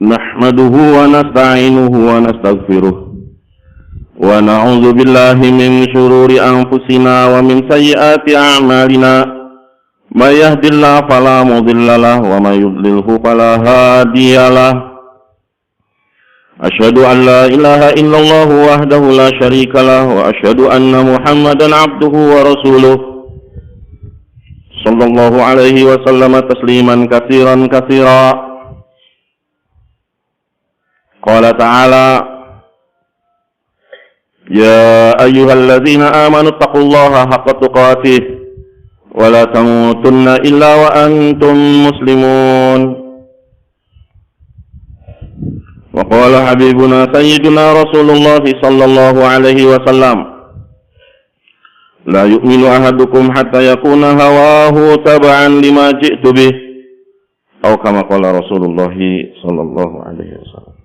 نحمده ونستعينه ونستغفره ونعوذ بالله من شرور أنفسنا ومن سيئات أعمالنا من يهد الله فلا مضل له ومن يضلله فلا هادي له أشهد أن لا إله إلا الله وحده لا شريك له وأشهد أن محمدا عبده ورسوله صلى الله عليه وسلم تسليما كثيرا كثيرا. قال تعالى: يا أيها الذين آمنوا اتقوا الله حق تقاته ولا تموتن إلا وأنتم مسلمون. وقال حبيبنا سيدنا رسول الله صلى الله عليه وسلم: لا يؤمن أحدكم حتى يكون هواه تبعا لما جئت به، أو كما قال رسول الله صلى الله عليه وسلم.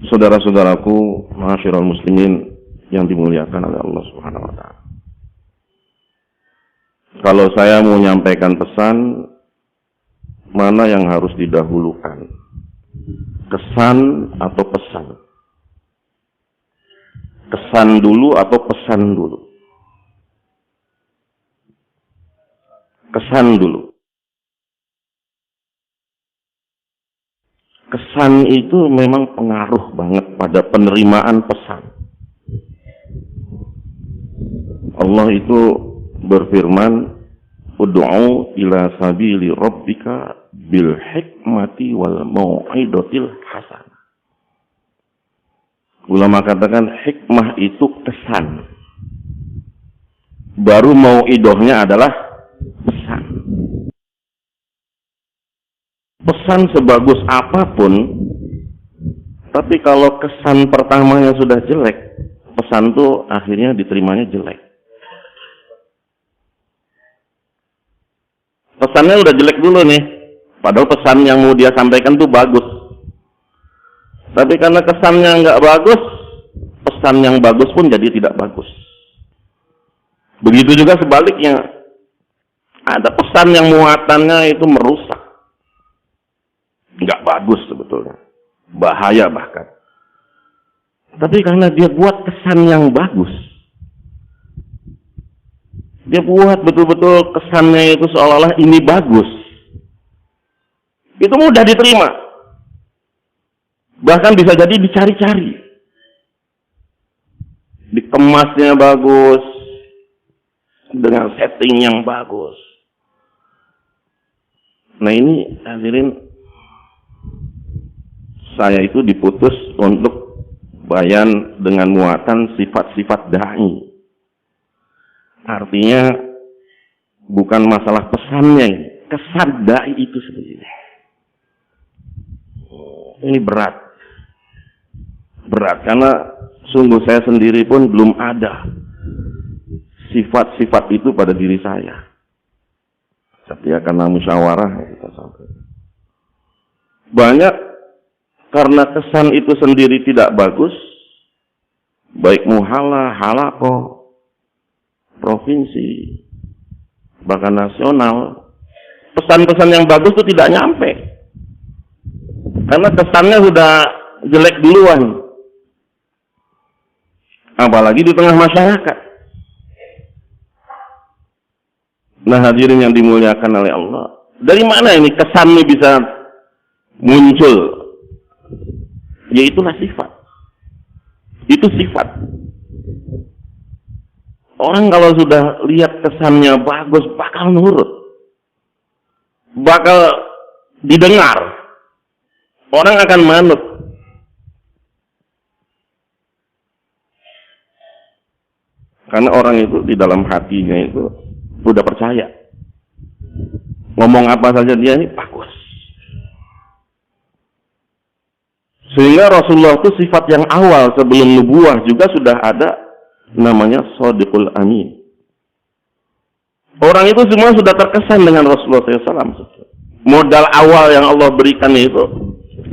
Saudara-saudaraku, ma'asyiral muslimin yang dimuliakan oleh Allah Subhanahu wa taala. Kalau saya mau menyampaikan pesan, mana yang harus didahulukan? Kesan atau pesan? Kesan dulu atau pesan dulu? Kesan dulu. Kesan itu memang pengaruh banget pada penerimaan pesan. Allah itu berfirman, ud'u ila sabili rabbika bil hikmati wal mau'idotil hasanah. Ulama katakan hikmah itu kesan. Baru mau'idohnya adalah pesan. Pesan sebagus apapun, tapi kalau kesan pertamanya sudah jelek, pesan tuh akhirnya diterimanya jelek. Pesannya udah jelek dulu nih, padahal pesan yang mau dia sampaikan tuh bagus. Tapi karena kesannya nggak bagus, pesan yang bagus pun jadi tidak bagus. Begitu juga sebaliknya, ada pesan yang muatannya itu merusak. Nggak bagus sebetulnya, bahaya bahkan. Tapi karena dia buat kesan yang bagus, dia buat betul-betul kesannya itu seolah-olah ini bagus, itu mudah diterima. Bahkan bisa jadi dicari-cari. Dikemasnya bagus, dengan setting yang bagus. Nah ini hadirin, saya itu diputus untuk bayan dengan muatan sifat-sifat da'i. Artinya bukan masalah pesannya, kesan da'i itu sendiri. Ini berat karena sungguh saya sendiri pun belum ada sifat-sifat itu pada diri saya. Setia karena musyawarah kita sampai. Banyak karena kesan itu sendiri tidak bagus, baik muhala, halaqah, provinsi, bahkan nasional, pesan-pesan yang bagus itu tidak nyampe. Karena kesannya sudah jelek duluan. Apalagi di tengah masyarakat. Nah hadirin yang dimuliakan oleh Allah, dari mana ini kesan ini bisa muncul? Yaitulah sifat. Itu sifat. Orang kalau sudah lihat kesannya bagus, bakal nurut. Bakal didengar. Orang akan manut. Karena orang itu di dalam hatinya itu sudah percaya. Ngomong apa saja dia ini bagus. Sehingga Rasulullah itu sifat yang awal sebelum nubuwah juga sudah ada, namanya Shadiqul Amin. Orang itu semua sudah terkesan dengan Rasulullah SAW. Modal awal yang Allah berikan itu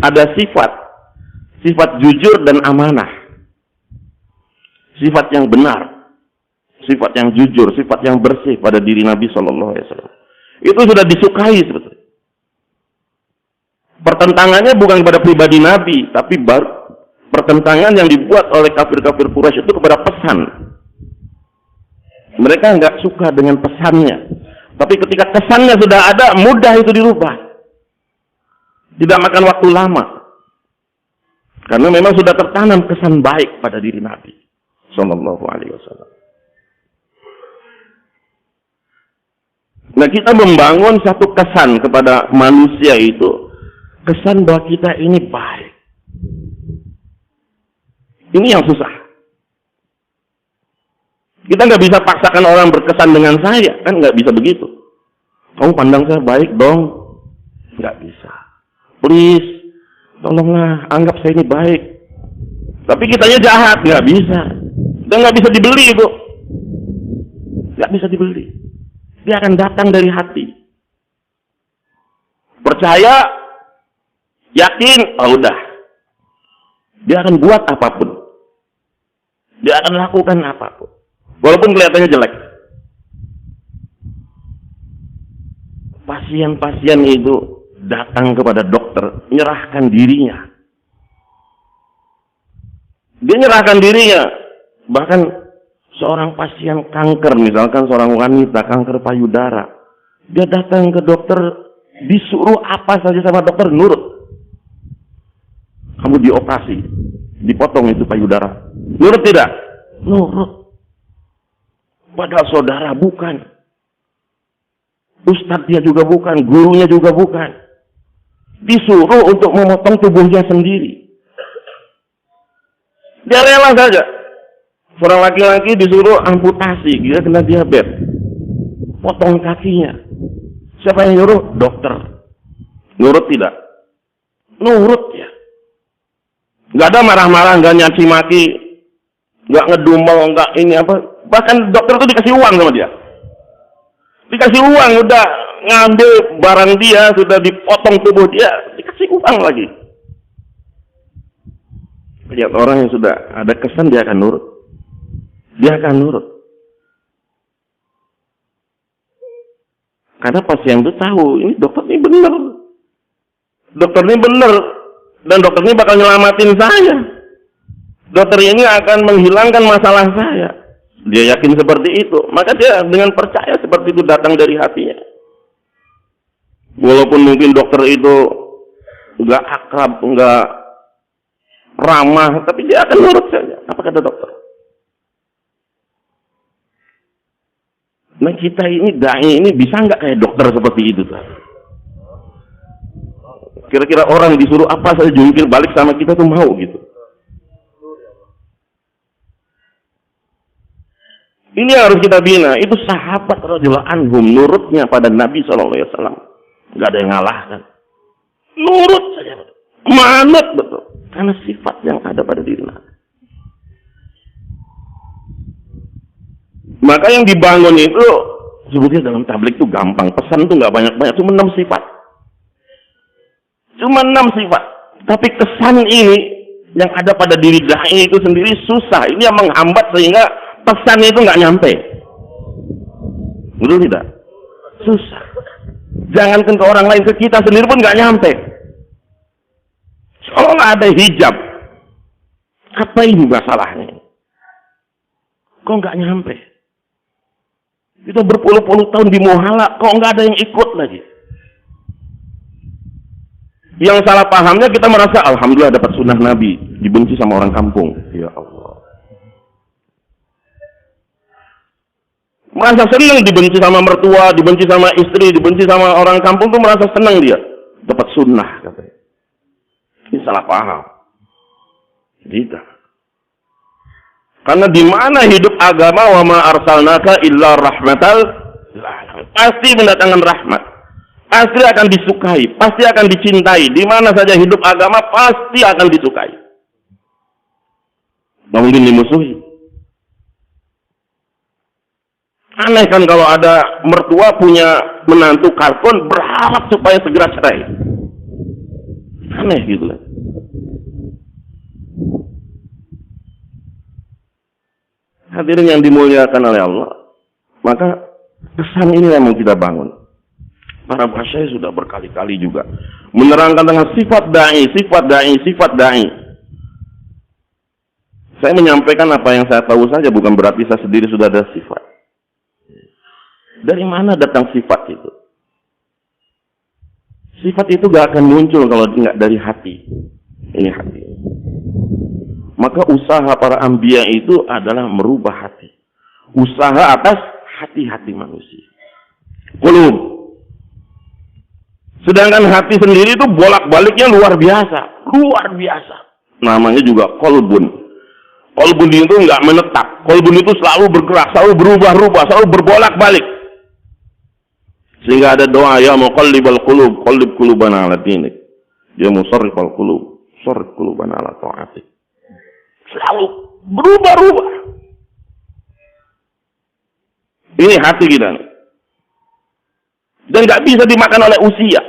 ada sifat jujur dan amanah, sifat yang benar, sifat yang jujur, sifat yang bersih pada diri Nabi SAW. Itu sudah disukai sebetulnya. Pertentangannya bukan kepada pribadi Nabi, tapi pertentangan yang dibuat oleh kafir-kafir Quraisy itu kepada pesan. Mereka nggak suka dengan pesannya. Tapi ketika kesannya sudah ada, mudah itu dirubah. Tidak makan waktu lama. Karena memang sudah tertanam kesan baik pada diri Nabi Sallallahu Alaihi Wasallam. Nah, kita membangun satu kesan kepada manusia itu, kesan bahwa kita ini baik. Ini yang susah. Kita nggak bisa paksakan orang berkesan dengan saya, kan nggak bisa begitu. Kamu pandang saya baik dong, nggak bisa. Please, tolonglah anggap saya ini baik. Tapi kitanya jahat, nggak bisa. Dan nggak bisa dibeli itu, nggak bisa dibeli. Dia akan datang dari hati. Percaya, yakin, oh udah. Dia akan buat apapun. Dia akan lakukan apapun. Walaupun kelihatannya jelek. Pasien-pasien itu datang kepada dokter, menyerahkan dirinya. Dia menyerahkan dirinya. Bahkan seorang pasien kanker, misalkan seorang wanita kanker payudara, dia datang ke dokter, disuruh apa saja sama dokter, nurut. Kamu dioperasi, dipotong itu payudara. Nurut tidak? Nurut. Padahal saudara bukan. Ustadz dia juga bukan, gurunya juga bukan. Disuruh untuk memotong tubuhnya sendiri. Dia rela saja. Seorang laki-laki disuruh amputasi, dia kena diabetes. Potong kakinya. Siapa yang nyuruh? Dokter. Nurut tidak? Nurut ya. Gak ada marah-marah, gak nyaci maki, gak ngedumel, gak ini apa. Bahkan dokter itu dikasih uang sama dia. Dikasih uang, udah ngambil barang dia, sudah dipotong tubuh dia, dikasih uang lagi. Lihat orang yang sudah ada kesan, dia akan nurut. Dia akan nurut. Karena pasien itu tahu, ini dokter ini benar. Dokter ini benar. Dan dokter ini bakal nyelamatin saya. Dokter ini akan menghilangkan masalah saya. Dia yakin seperti itu. Maka dia dengan percaya seperti itu datang dari hatinya. Walaupun mungkin dokter itu nggak akrab, nggak ramah, tapi dia akan nurut saja. Apa kata dokter? Nah kita ini, dai ini bisa nggak kayak dokter seperti itu? Kira-kira orang disuruh apa saja jungkir balik sama kita tuh mau gitu. Ini yang harus kita bina. Itu sahabat radhiyallahu anhum, nurutnya pada Nabi SAW. Nggak ada yang ngalahkan. Nurut saja. Manut betul. Karena sifat yang ada pada diri Nabi. Maka yang dibangun itu, sebetulnya dalam tablik itu gampang. Pesan itu nggak banyak-banyak. Cuma 6 sifat. Cuma 6 sifat. Tapi kesan ini yang ada pada diri dai itu sendiri susah. Ini yang menghambat sehingga pesan itu nggak nyampe. Betul tidak? Susah. Jangankan ke orang lain, ke kita sendiri pun nggak nyampe. Seolah ada hijab. Apa ini masalahnya? Kok nggak nyampe? Kita berpuluh-puluh tahun di Muhala, kok nggak ada yang ikut lagi? Yang salah pahamnya kita merasa alhamdulillah dapat sunnah Nabi, dibenci sama orang kampung. Ya Allah. Merasa senang dibenci sama mertua, dibenci sama istri, dibenci sama orang kampung tuh merasa senang dia. Dapat sunnah katanya. Ini salah paham. Tidak. Karena di mana hidup agama, wa ma arsalnaka illa rahmatal lil alamin. Pasti mendatangkan rahmat. Pasti akan disukai, pasti akan dicintai. Di mana saja hidup agama pasti akan disukai. Nggak mungkin dimusuhi. Aneh kan kalau ada mertua punya menantu kalkun berharap supaya segera cerai. Aneh gitu kan. Hadirin yang dimuliakan oleh Allah, maka kesan ini yang mau kita bangun. Para masyayikh sudah berkali-kali juga menerangkan dengan sifat da'i, sifat da'i, sifat da'i. Saya menyampaikan apa yang saya tahu saja, bukan berarti saya sendiri sudah ada sifat. Dari mana datang sifat itu? Sifat itu gak akan muncul kalau tidak dari hati. Ini hati. Maka usaha para anbiya itu adalah merubah hati. Usaha atas hati-hati manusia. Qulub. Sedangkan hati sendiri itu bolak-baliknya luar biasa. Luar biasa. Namanya juga qalbun. Qalbun itu nggak menetap. Qalbun itu selalu bergerak, selalu berubah-ubah, selalu berbolak-balik. Sehingga ada doa, ya muqallibal qulub, qallib qulubana ala dinik. Ya musarrifal qulub, sarrif qulubana ala ta'atik. Selalu berubah-ubah. Ini hati kita nih. Dan nggak bisa dimakan oleh usia,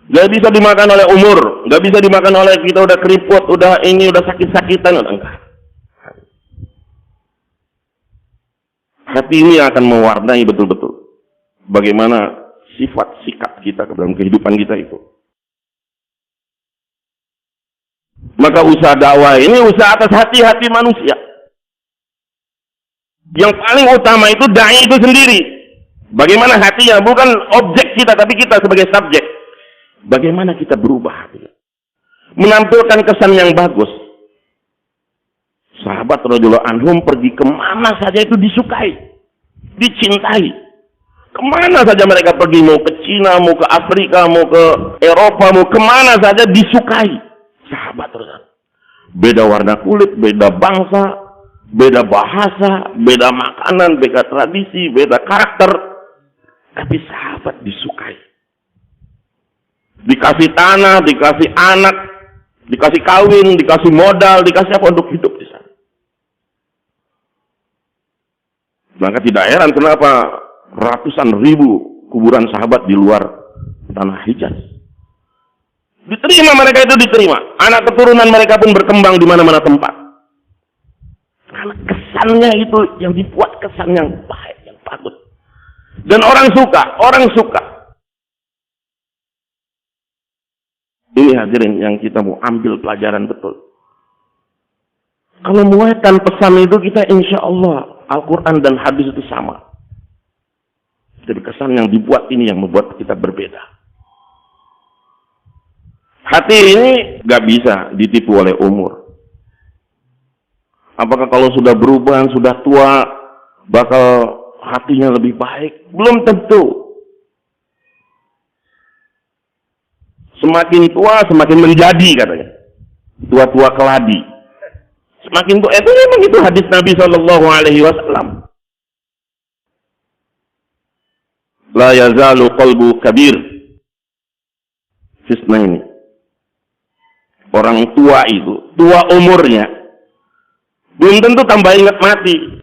nggak bisa dimakan oleh umur, nggak bisa dimakan oleh kita udah keriput, udah ini, udah sakit-sakitan, udah enggak. Hati ini akan mewarnai betul-betul bagaimana sifat sikap kita dalam kehidupan kita itu. Maka usaha dakwah ini usaha atas hati-hati manusia. Yang paling utama itu dai itu sendiri. Bagaimana hatinya, bukan objek kita, tapi kita sebagai subjek. Bagaimana kita berubah hatinya. Menampilkan kesan yang bagus. Sahabat radhiyallahu anhum pergi kemana saja itu disukai, dicintai. Kemana saja mereka pergi, mau ke Cina, mau ke Afrika, mau ke Eropa, mau kemana saja disukai. Sahabat terus. Beda warna kulit, beda bangsa, beda bahasa, beda makanan, beda tradisi, beda karakter. Tapi sahabat disukai. Dikasih tanah, dikasih anak, dikasih kawin, dikasih modal, dikasih apa untuk hidup di sana. Maka tidak heran kenapa ratusan ribu kuburan sahabat di luar tanah Hijaz. Diterima mereka itu, diterima. Anak keturunan mereka pun berkembang di mana-mana tempat. Karena kesannya itu yang dibuat kesan yang baik, yang bagus. Dan orang suka, orang suka. Ini hadirin yang kita mau ambil pelajaran betul. Kalau muatan pesan itu kita insya Allah Al-Quran dan hadis itu sama. Jadi kesan yang dibuat ini yang membuat kita berbeda. Hati ini gak bisa ditipu oleh umur. Apakah kalau sudah berubah, sudah tua, bakal hatinya lebih baik? Belum tentu. Semakin tua, semakin menjadi katanya. Tua-tua keladi. Semakin tua, itu memang itu hadis Nabi SAW. La yazalu qalbu kabir. Fisna ini. Orang tua itu, tua umurnya, belum tentu tambah ingat mati.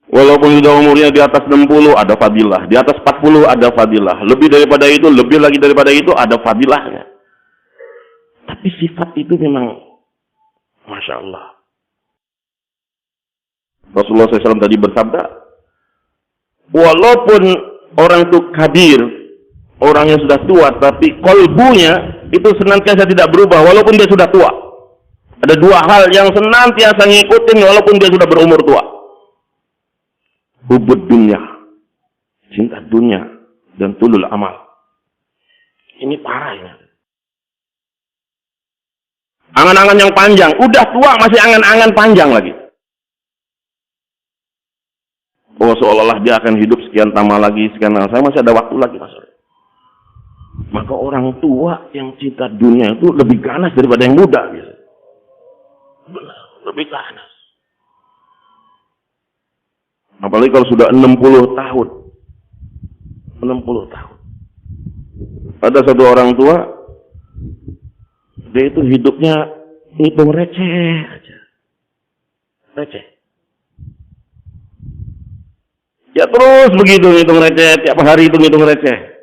Walaupun sudah umurnya di atas 60 ada fadilah, di atas 40 ada fadilah, lebih daripada itu, lebih lagi daripada itu ada fadilahnya. Tapi sifat itu memang Masya Allah. Rasulullah SAW tadi bersabda, walaupun orang itu kabir, orang yang sudah tua, tapi kolbunya itu senantiasa tidak berubah walaupun dia sudah tua. Ada dua hal yang senantiasa ngikutin walaupun dia sudah berumur tua. Hubud dunia, cinta dunia, dan tulul amal. Ini parah ya. Angan-angan yang panjang, udah tua masih angan-angan panjang lagi. Oh seolah-olah dia akan hidup sekian lama lagi, sekian lama. Saya masih ada waktu lagi Mas. Maka orang tua yang cinta dunia itu lebih ganas daripada yang muda gitu. Benar, lebih ganas. Apalagi kalau sudah 60 tahun. 60 tahun. Ada satu orang tua, dia itu hidupnya hitung receh aja. Receh. Ya terus begitu hitung receh, tiap hari hitung receh.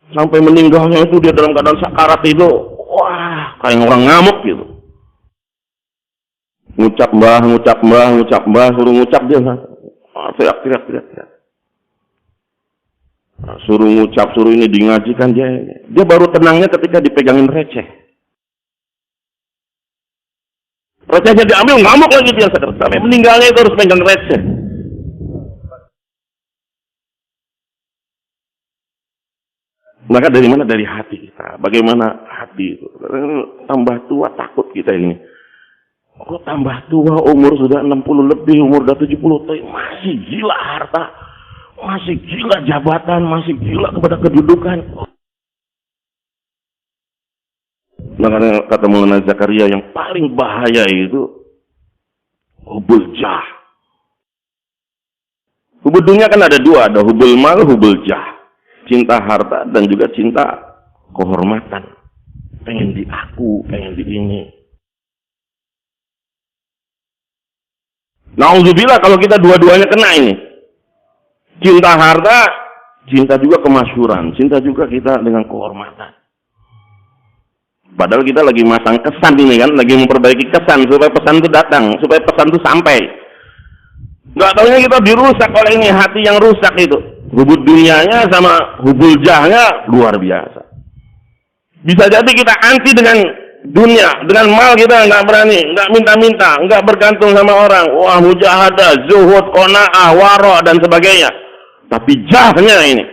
Sampai meninggalnya itu dia dalam keadaan sakarat itu, wah, kayak orang ngamuk gitu. Ngucap mbah, suruh ngucap dia. teriak. Nah, suruh ngucap, suruh ini ngajikan dia baru tenangnya ketika dipegangin receh. Recehnya diambil, ngamuk lagi dia sampai meninggalnya itu harus pegang receh. Maka dari mana? Dari hati kita. Bagaimana hati itu? Tambah tua takut kita ini. Kok tambah tua, umur sudah 60 lebih, umur sudah 70 tahun, masih gila harta, masih gila jabatan, masih gila kepada kedudukan. Makanya kata Maulana Zakaria, yang paling bahaya itu hubul jah. Hubul dunia kan ada dua, ada hubul mal, hubul jah. Cinta harta dan juga cinta kehormatan. Pengen diaku, pengen di ini. Nauzubillah kalau kita dua-duanya kena ini. Cinta harta, cinta juga kemasyhuran, cinta juga kita dengan kehormatan. Padahal kita lagi masang kesan ini kan, lagi memperbaiki kesan supaya pesan itu datang, supaya pesan itu sampai. Nggak taunya kita dirusak oleh ini, hati yang rusak itu. Hubul dunianya sama hubul jahnya luar biasa. Bisa jadi kita anti dengan dunia, dengan mal kita nggak berani, nggak minta-minta, nggak bergantung sama orang. Wah, mujahadah, zuhud, qanaah, wara dan sebagainya. Tapi jahnya ini,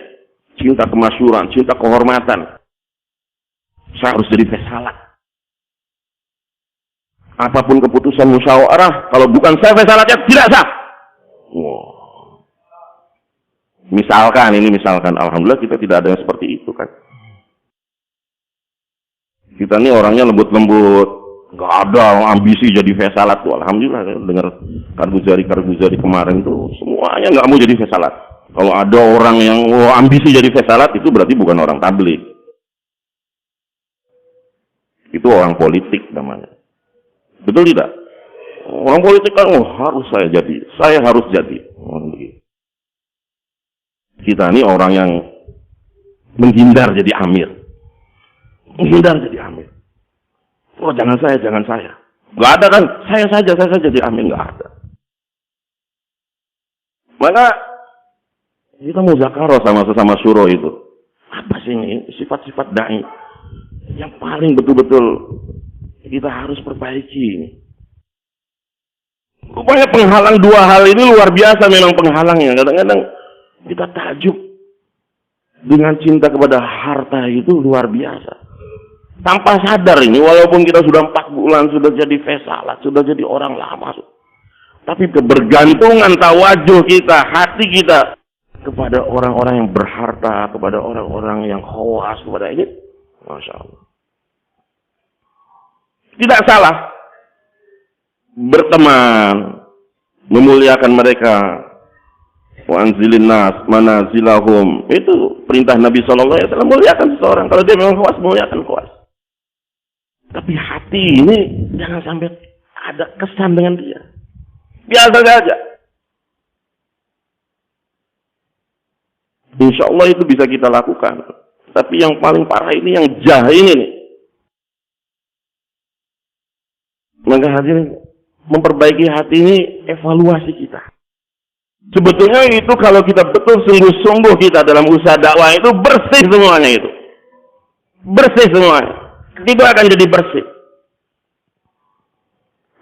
cinta kemasyhuran, cinta kehormatan. Saya harus jadi fesalat. Apapun keputusan musyawarah, kalau bukan saya fesalatnya tidak sah. Wow. Misalkan, alhamdulillah kita tidak ada yang seperti itu kan. Kita ini orangnya lembut-lembut, nggak ada ambisi jadi fesalat tuh. Alhamdulillah dengar Karbuzari kemarin tuh semuanya nggak mau jadi fesalat. Kalau ada orang yang ambisi jadi fesalat, itu berarti bukan orang tabligh. Itu orang politik namanya. Betul tidak? Orang politik kan harus saya harus jadi. Kita ini orang yang menghindar jadi amir. Oh, jangan saya. Nggak ada kan? Saya saja jadi amir, nggak ada. Maka kita muzakarah sama sesama syuro itu. Apa sih ini sifat-sifat dai yang paling betul-betul kita harus perbaiki. Rupanya penghalang dua hal ini luar biasa memang penghalangnya. Kadang-kadang kita takjub dengan cinta kepada harta itu luar biasa. Tanpa sadar ini, walaupun kita sudah 4 bulan, sudah jadi fesalat, sudah jadi orang lama. Tapi kebergantungan tawajuh kita, hati kita kepada orang-orang yang berharta, kepada orang-orang yang khawas, kepada ini, Masya Allah. Tidak salah berteman, memuliakan mereka. Wa anzilin nas manazilahum. Itu perintah Nabi SAW, muliakan seseorang. Kalau dia memang khawas, muliakan khawas. Tapi hati ini jangan sampai ada kesan dengan dia. Biasa saja. Insya Allah itu bisa kita lakukan. Tapi yang paling parah ini yang jah ini nih. Maka hadirin, memperbaiki hati ini evaluasi kita. Sebetulnya itu kalau kita betul sungguh-sungguh kita dalam usaha dakwah itu bersih semuanya itu. Bersih semuanya. Itu akan jadi bersih.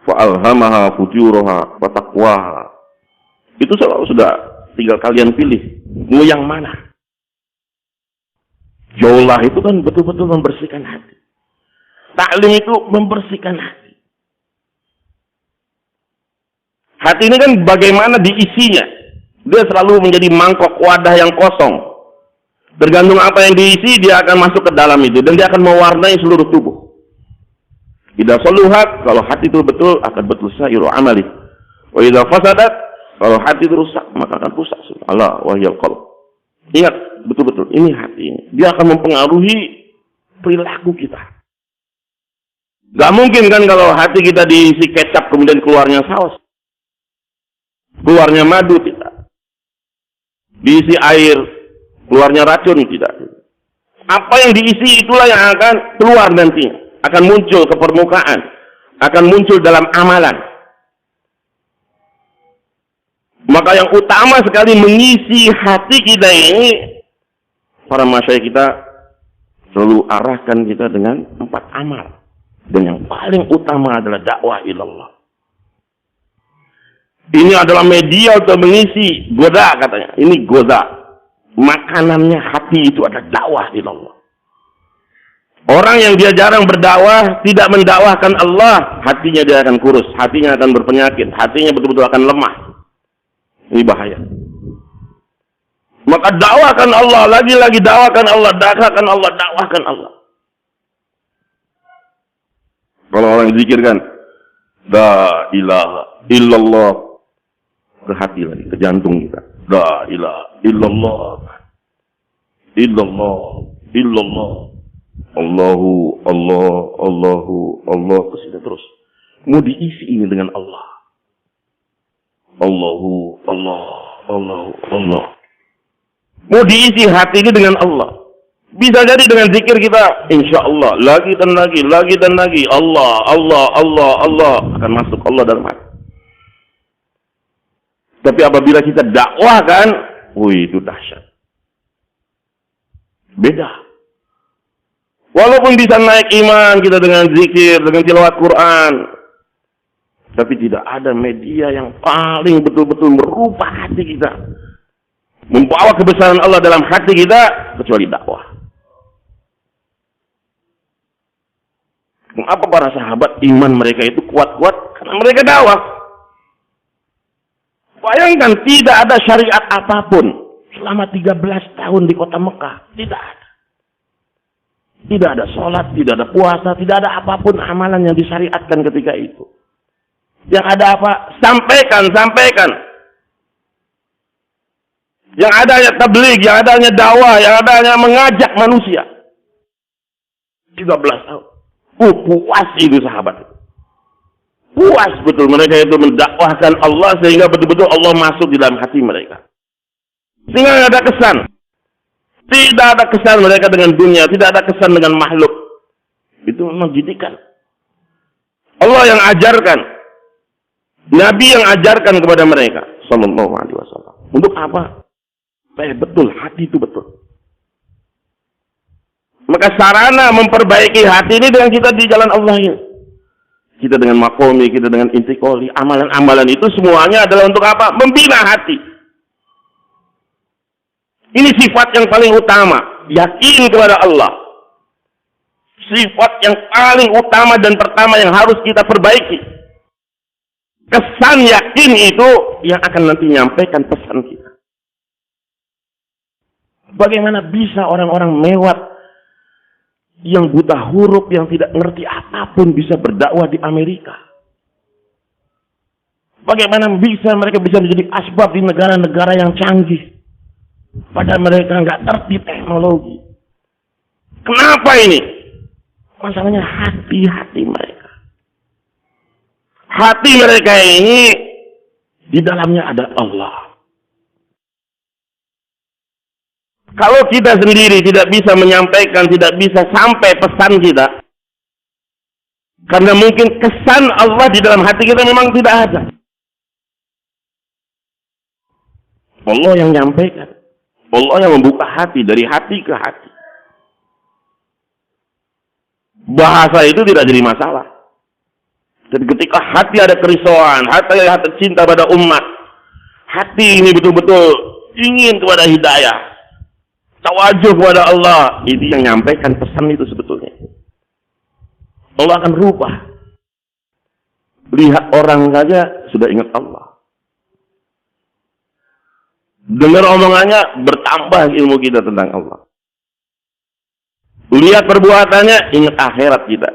Fa'alhamaha fujuraha wa taqwaha. Itu sudah tinggal kalian pilih. Mau yang mana? Jaulah itu kan betul-betul membersihkan hati. Taklim itu membersihkan hati. Hati ini kan bagaimana diisinya. Dia selalu menjadi mangkok, wadah yang kosong. Tergantung apa yang diisi, dia akan masuk ke dalam itu. Dan dia akan mewarnai seluruh tubuh. Idza saluhat, kalau hati itu betul, akan betul sairu amali. Wa idza fasadat, kalau hati itu rusak, maka akan rusak. Allah wahyal qalb. Ingat, betul-betul, ini hati ini. Dia akan mempengaruhi perilaku kita. Gak mungkin kan kalau hati kita diisi kecap, kemudian keluarnya saus. Keluarnya madu, tidak. Diisi air, keluarnya racun, tidak. Apa yang diisi itulah yang akan keluar nantinya. Akan muncul ke permukaan. Akan muncul dalam amalan. Maka yang utama sekali mengisi hati kita ini, para masyayikh kita selalu arahkan kita dengan 4 amal. Dan yang paling utama adalah dakwah ilallah. Ini adalah media untuk mengisi goda katanya. Ini goda. Makanannya hati itu adalah dakwah ilallah. Orang yang dia jarang berdakwah, tidak mendakwahkan Allah, hatinya dia akan kurus, hatinya akan berpenyakit, hatinya betul-betul akan lemah. Ini bahaya. Maka dakwahkan Allah, lagi-lagi dakwahkan Allah, dakwahkan Allah, dakwahkan Allah. Kalau orang zikirkan, la ilaha illallah, ke hati lagi, ke jantung kita. La ilaha illallah, illallah, illallah. Allahu, Allah, Allahu, Allah, terus. Mau diisi ini dengan Allah. Allahu, Allah, Allahu, Allah. Mau diisi hati ini dengan Allah. Bisa jadi dengan zikir kita, insya Allah, lagi dan lagi, lagi dan lagi. Allah, Allah, Allah, Allah. Akan masuk Allah dalam hati. Tapi apabila kita dakwahkan, wih, itu dahsyat. Beda. Walaupun bisa naik iman kita dengan zikir, dengan tilawat Quran, tapi tidak ada media yang paling betul-betul merubah hati kita, membawa kebesaran Allah dalam hati kita, kecuali dakwah. Mengapa para sahabat iman mereka itu kuat-kuat? Karena mereka dakwah. Bayangkan, tidak ada syariat apapun selama 13 tahun di kota Mekah. Tidak ada. Tidak ada sholat, tidak ada puasa, tidak ada apapun amalan yang disyariatkan ketika itu. Yang ada apa? Sampaikan, sampaikan. Yang ada hanya tabligh, yang ada hanya dakwah, yang ada hanya mengajak manusia. 13 tahun. Puas itu sahabat. Puas betul mereka itu mendakwahkan Allah sehingga betul-betul Allah masuk di dalam hati mereka. Sehingga tidak ada kesan. Tidak ada kesan mereka dengan dunia, tidak ada kesan dengan makhluk. Itu memang didikan. Allah yang ajarkan. Nabi yang ajarkan kepada mereka. Sallallahu alaihi wasallam. Untuk apa? Supaya betul, hati itu betul. Maka sarana memperbaiki hati ini dengan kita di jalan Allah ini. Kita dengan makomi, kita dengan intikoli. Amalan-amalan itu semuanya adalah untuk apa? Membina hati. Ini sifat yang paling utama. Yakin kepada Allah. Sifat yang paling utama dan pertama yang harus kita perbaiki. Kesan yakin itu yang akan nanti menyampaikan pesan kita. Bagaimana bisa orang-orang mewat yang buta huruf, yang tidak ngerti apapun bisa berdakwah di Amerika? Bagaimana bisa mereka bisa menjadi asbab di negara-negara yang canggih? Padahal mereka nggak ngerti teknologi. Kenapa ini? Masalahnya hati-hati mereka. Hati mereka ini di dalamnya ada Allah. Kalau kita sendiri tidak bisa menyampaikan, tidak bisa sampai pesan kita, karena mungkin kesan Allah di dalam hati kita memang tidak ada. Allah yang menyampaikan. Allah yang membuka hati, dari hati ke hati. Bahasa itu tidak jadi masalah. Jadi ketika hati ada kerisauan, hati cinta pada umat, hati ini betul-betul ingin kepada hidayah, tawajuh kepada Allah, itu yang menyampaikan pesan itu sebetulnya. Allah akan rubah. Lihat orang saja sudah ingat Allah. Dengar omongannya, bertambah ilmu kita tentang Allah. Lihat perbuatannya, ingat akhirat kita.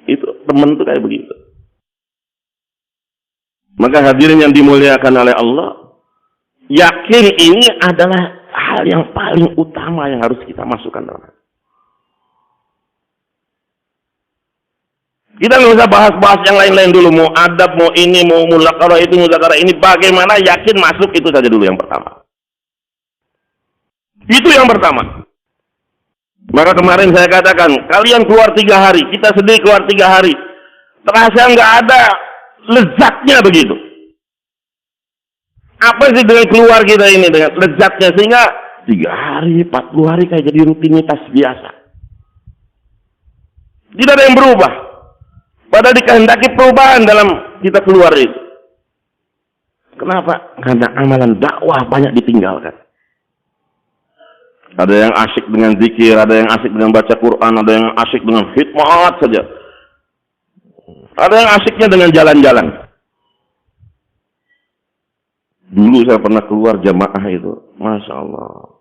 Itu teman itu kayak begitu. Maka hadirin yang dimuliakan oleh Allah, yakin ini adalah hal yang paling utama yang harus kita masukkan dalam hati. Kita nggak usah bahas-bahas yang lain-lain dulu. Mau adab, mau ini, mau muzakarah itu, muzakarah ini. Bagaimana yakin masuk, itu saja dulu yang pertama. Itu yang pertama. Maka kemarin saya katakan, kalian keluar 3 hari, kita sedih keluar 3 hari. Terasa nggak ada lezatnya begitu. Apa sih dengan keluar kita ini, dengan lezatnya, sehingga 3 hari, 40 hari kayak jadi rutinitas biasa. Tidak ada yang berubah. Padahal dikehendaki perubahan dalam kita keluar itu. Kenapa? Karena amalan dakwah banyak ditinggalkan. Ada yang asyik dengan zikir, ada yang asyik dengan baca Quran, ada yang asyik dengan khidmat saja. Ada yang asyiknya dengan jalan-jalan. Dulu saya pernah keluar jamaah itu, Masya Allah.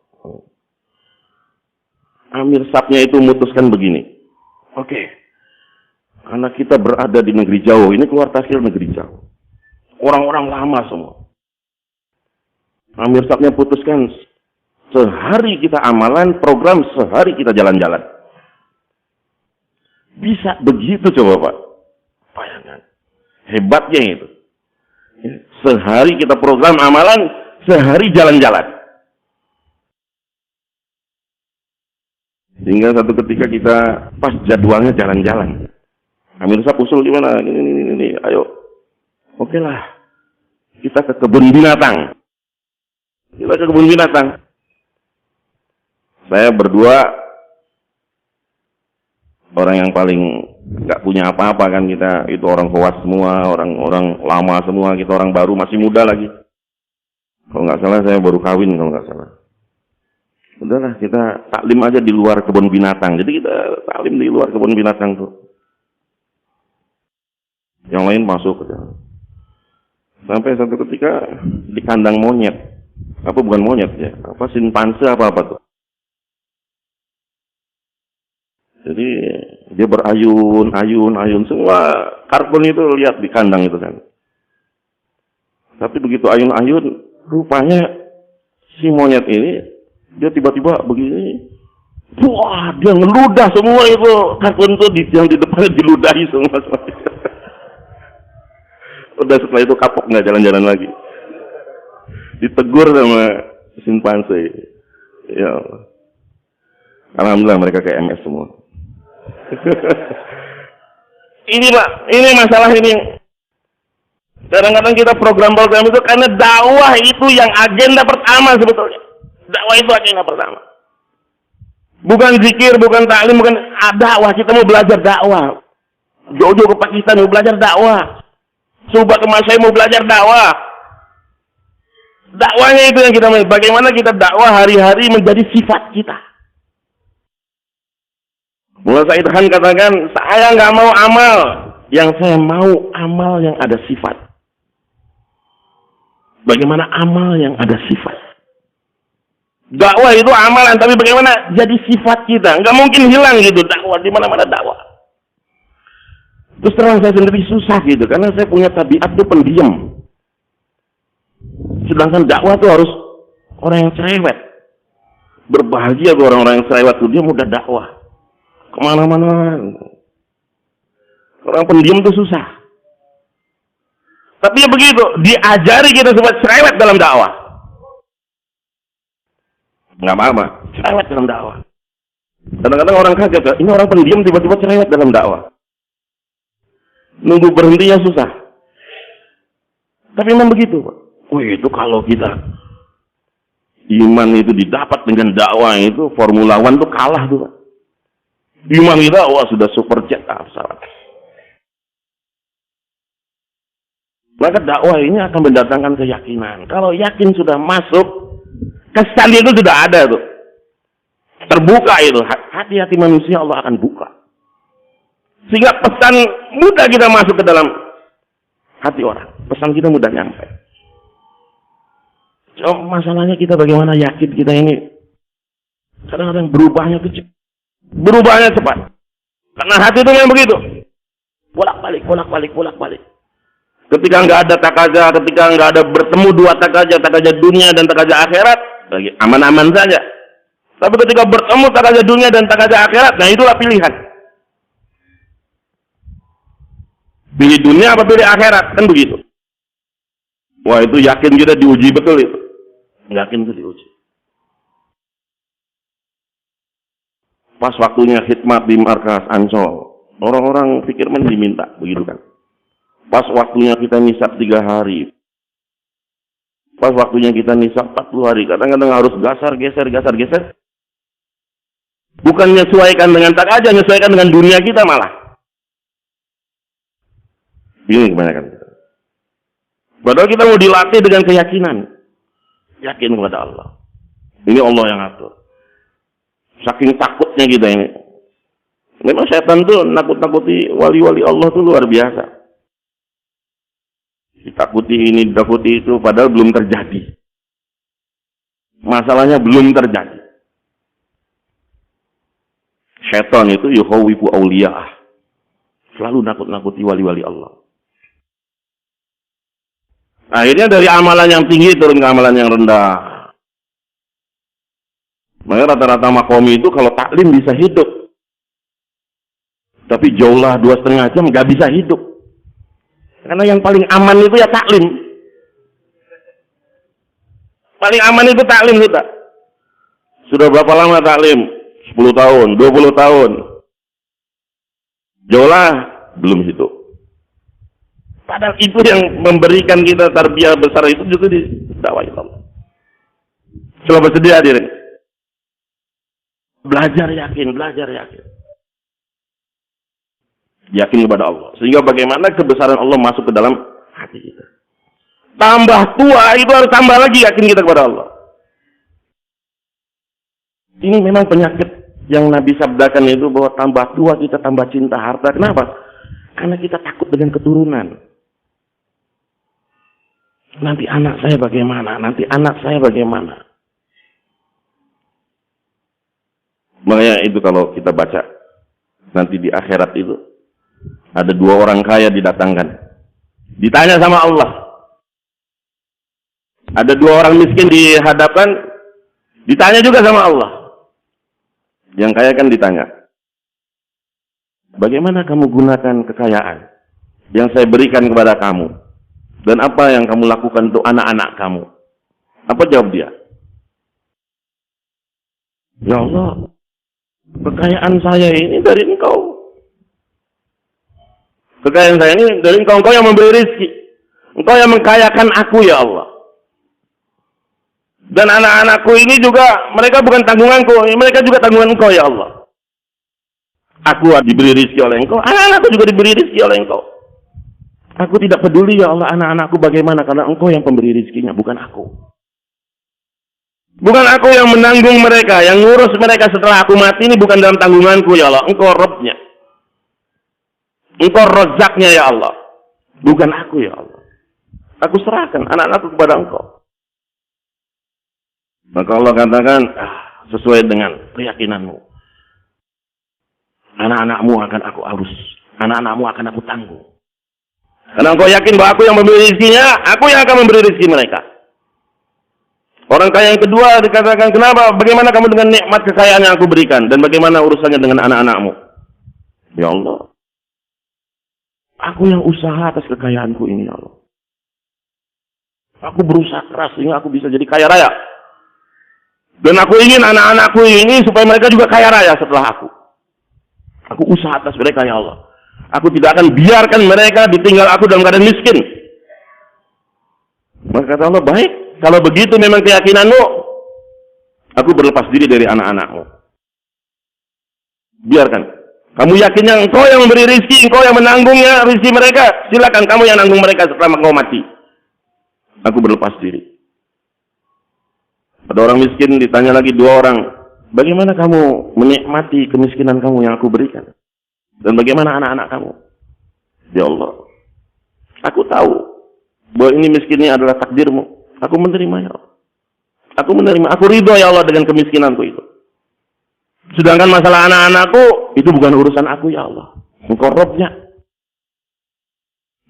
Amir Sabnya itu memutuskan begini. Oke. Karena kita berada di negeri jauh, ini keluar takhir negeri jauh. Orang-orang lama semua. Amir Sabnya putuskan, sehari kita amalan, program sehari kita jalan-jalan. Bisa begitu coba Pak. Bayangkan. Hebatnya itu. Sehari kita program amalan, sehari jalan-jalan. Sehingga satu ketika kita pas jadwalnya jalan-jalan. Amir Sab usul gimana? Ini, ayo. Oke lah. Kita ke kebun binatang. Saya berdua orang yang paling nggak punya apa-apa kan kita, itu orang tua semua, orang lama semua, kita orang baru masih muda lagi. Kalau nggak salah saya baru kawin kalau nggak salah. Udahlah kita taklim aja di luar kebun binatang. Jadi kita taklim di luar kebun binatang tuh. Yang lain masuk ke dalam. Sampai satu ketika di kandang monyet. Apa bukan monyet ya? Apa simpanse apa tuh? Jadi dia berayun, semua kartun itu lihat di kandang itu kan. Tapi begitu ayun-ayun, rupanya si monyet ini dia tiba-tiba begini, wah dia ngeludah semua itu kartun tuh yang di depannya diludahi semua. Udah setelah itu kapok nggak jalan-jalan lagi. Ditegur sama simpanse. Ya Allah. Alhamdulillah mereka kayak MS semua. Ini Pak, ini masalah ini. Kadang-kadang kita program-program itu karena dakwah itu yang agenda pertama sebetulnya. Dakwah itu agenda pertama. Bukan zikir, bukan taklim, bukan dakwah. Kita mau belajar dakwah. Jauh-jauh ke Pakistan mau belajar dakwah. Subah ke Masai mau belajar dakwah. Dakwahnya itu yang kita mau. Bagaimana kita dakwah hari-hari menjadi sifat kita. Mulai Said Khan katakan, saya nggak mau amal, yang saya mau amal yang ada sifat. Bagaimana amal yang ada sifat? Dakwah itu amalan, tapi bagaimana jadi sifat kita? Nggak mungkin hilang gitu dakwah, di mana-mana dakwah. Terus terang saya sendiri susah gitu, karena saya punya tabiat itu pendiam. Sedangkan dakwah itu harus orang yang cerewet. Berbahagia tuh orang-orang yang cerewet tuh, dia mudah dakwah. Kemana-mana. Orang pendiam itu susah. Tapi ya begitu, diajari kita supaya cerewet dalam dakwah. Nggak apa-apa, cerewet dalam dakwah. Kadang-kadang orang kaget, ini orang pendiam tiba-tiba cerewet dalam dakwah. Nunggu berhentinya susah. Tapi memang begitu, Pak. Wih, itu kalau kita iman itu didapat dengan dakwah itu, Formula One tuh kalah tuh, Pak. Iman kita, wah sudah super jet pesawat. Maka dakwah ini akan mendatangkan keyakinan. Kalau yakin sudah masuk, kesan itu sudah ada tuh. Terbuka itu. Hati-hati manusia Allah akan buka. Sehingga pesan mudah kita masuk ke dalam hati orang. Pesan kita mudah nyampe. Cuma masalahnya kita bagaimana yakin kita ini. Kadang-kadang berubahnya kecil. Berubahnya cepat. Karena hati itu memang begitu. Bolak-balik. Ketika nggak ada takaja, ketika nggak ada bertemu dua takaja dunia dan takaja akhirat, lagi aman-aman saja. Tapi ketika bertemu takaja dunia dan takaja akhirat, nah itulah pilihan. Pilih dunia apa pilih akhirat, kan begitu. Wah itu yakin kita diuji betul itu. Yakin itu diuji. Pas waktunya khidmat di markas Ancol, orang-orang pikir diminta, begitu kan. Pas waktunya kita nisab 3 hari. Pas waktunya kita nisab 40 hari, kadang-kadang harus geser. Bukan menyesuaikan dengan tak aja, menyesuaikan dengan dunia kita malah. Ini kebanyakan kita. Padahal kita mau dilatih dengan keyakinan. Yakin kepada Allah. Ini Allah yang atur. Saking takutnya kita ini. Memang setan tuh nakut-nakuti wali-wali Allah tuh luar biasa. Ditakuti ini, ditakuti itu, padahal belum terjadi. Masalahnya belum terjadi. Setan itu yukhawwifu awliya'ah. Selalu nakut-nakuti wali-wali Allah. Akhirnya dari amalan yang tinggi turun ke amalan yang rendah. Makanya rata-rata makomi itu kalau taklim bisa hidup. Tapi jauhlah 2,5 jam gak bisa hidup. Karena yang paling aman itu ya taklim. Paling aman itu taklim kita. Sudah berapa lama taklim? 10 tahun, 20 tahun. Jauhlah belum hidup. Padahal itu yang memberikan kita tarbiyah besar itu juga di dakwah Allah. Coba bersedia hadirin. Belajar yakin. Yakin kepada Allah. Sehingga bagaimana kebesaran Allah masuk ke dalam hati kita. Tambah tua itu harus tambah lagi yakin kita kepada Allah. Ini memang penyakit yang Nabi sabdakan itu bahwa tambah tua kita tambah cinta harta. Kenapa? Karena kita takut dengan keturunan. Nanti anak saya bagaimana? Makanya itu kalau kita baca nanti di akhirat itu ada 2 orang kaya didatangkan. Ditanya sama Allah. Ada 2 orang miskin dihadapkan. Ditanya juga sama Allah. Yang kaya kan ditanya. Bagaimana kamu gunakan kekayaan yang saya berikan kepada kamu? Dan apa yang kamu lakukan untuk anak-anak kamu? Apa jawab dia? Ya Allah, kekayaan saya ini dari Engkau. Kekayaan saya ini dari Engkau yang memberi rezeki. Engkau yang mengkayakan aku ya Allah. Dan anak-anakku ini juga, mereka bukan tanggunganku, mereka juga tanggungan Engkau ya Allah. Aku diberi rezeki oleh Engkau, anak-anakku juga diberi rezeki oleh Engkau. Aku tidak peduli ya Allah anak-anakku bagaimana, karena Engkau yang pemberi rezekinya, bukan aku. Bukan aku yang menanggung mereka, yang ngurus mereka setelah aku mati ini bukan dalam tanggunganku ya Allah. Engkau Rabbnya. Engkau Razaknya ya Allah. Bukan aku ya Allah. Aku serahkan anak-anakku kepada Engkau. Maka Allah katakan, sesuai dengan keyakinanmu. Anak-anakmu akan aku urus. Anak-anakmu akan aku tanggung. Karena engkau yakin bahwa aku yang memberi rezekinya, aku yang akan memberi rezeki mereka. Orang kaya yang kedua dikatakan, kenapa? Bagaimana kamu dengan nikmat kekayaan yang aku berikan? Dan bagaimana urusannya dengan anak-anakmu? Ya Allah. Aku yang usaha atas kekayaanku ini ya Allah. Aku berusaha keras sehingga aku bisa jadi kaya raya. Dan aku ingin anak-anakku ini supaya mereka juga kaya raya setelah aku. Aku usaha atas mereka ya Allah. Aku tidak akan biarkan mereka ditinggal aku dalam keadaan miskin. Maka kata Allah, baik. Kalau begitu memang keyakinanmu, aku berlepas diri dari anak-anakmu. Biarkan. Kamu yakinnya engkau yang memberi rezeki, engkau yang menanggungnya rezeki mereka. Silakan kamu yang nanggung mereka setelah engkau mati. Aku berlepas diri. Ada orang miskin ditanya lagi 2 orang. Bagaimana kamu menikmati kemiskinan kamu yang aku berikan? Dan bagaimana anak-anak kamu? Ya Allah. Aku tahu bahwa ini miskinnya adalah takdirmu. Aku menerima ya Allah. Aku menerima. Aku ridho ya Allah dengan kemiskinanku itu. Sedangkan masalah anak-anakku, itu bukan urusan aku ya Allah. Engkau Rabbnya.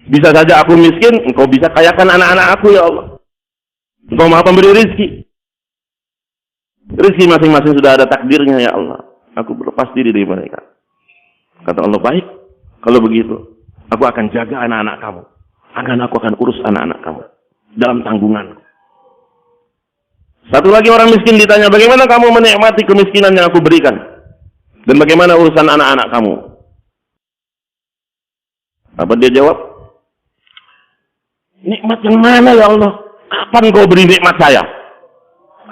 Bisa saja aku miskin, engkau bisa kayakan anak-anak aku ya Allah. Engkau maha pemberi rezeki. Rezeki masing-masing sudah ada takdirnya ya Allah. Aku berlepas diri dari mereka. Kata Allah, baik. Kalau begitu, aku akan jaga anak-anak kamu. Aku akan urus anak-anak kamu. Dalam tanggunganku. Satu lagi orang miskin ditanya, bagaimana kamu menikmati kemiskinan yang aku berikan? Dan bagaimana urusan anak-anak kamu? Apa dia jawab? Nikmat yang mana ya Allah? Kapan kau beri nikmat saya?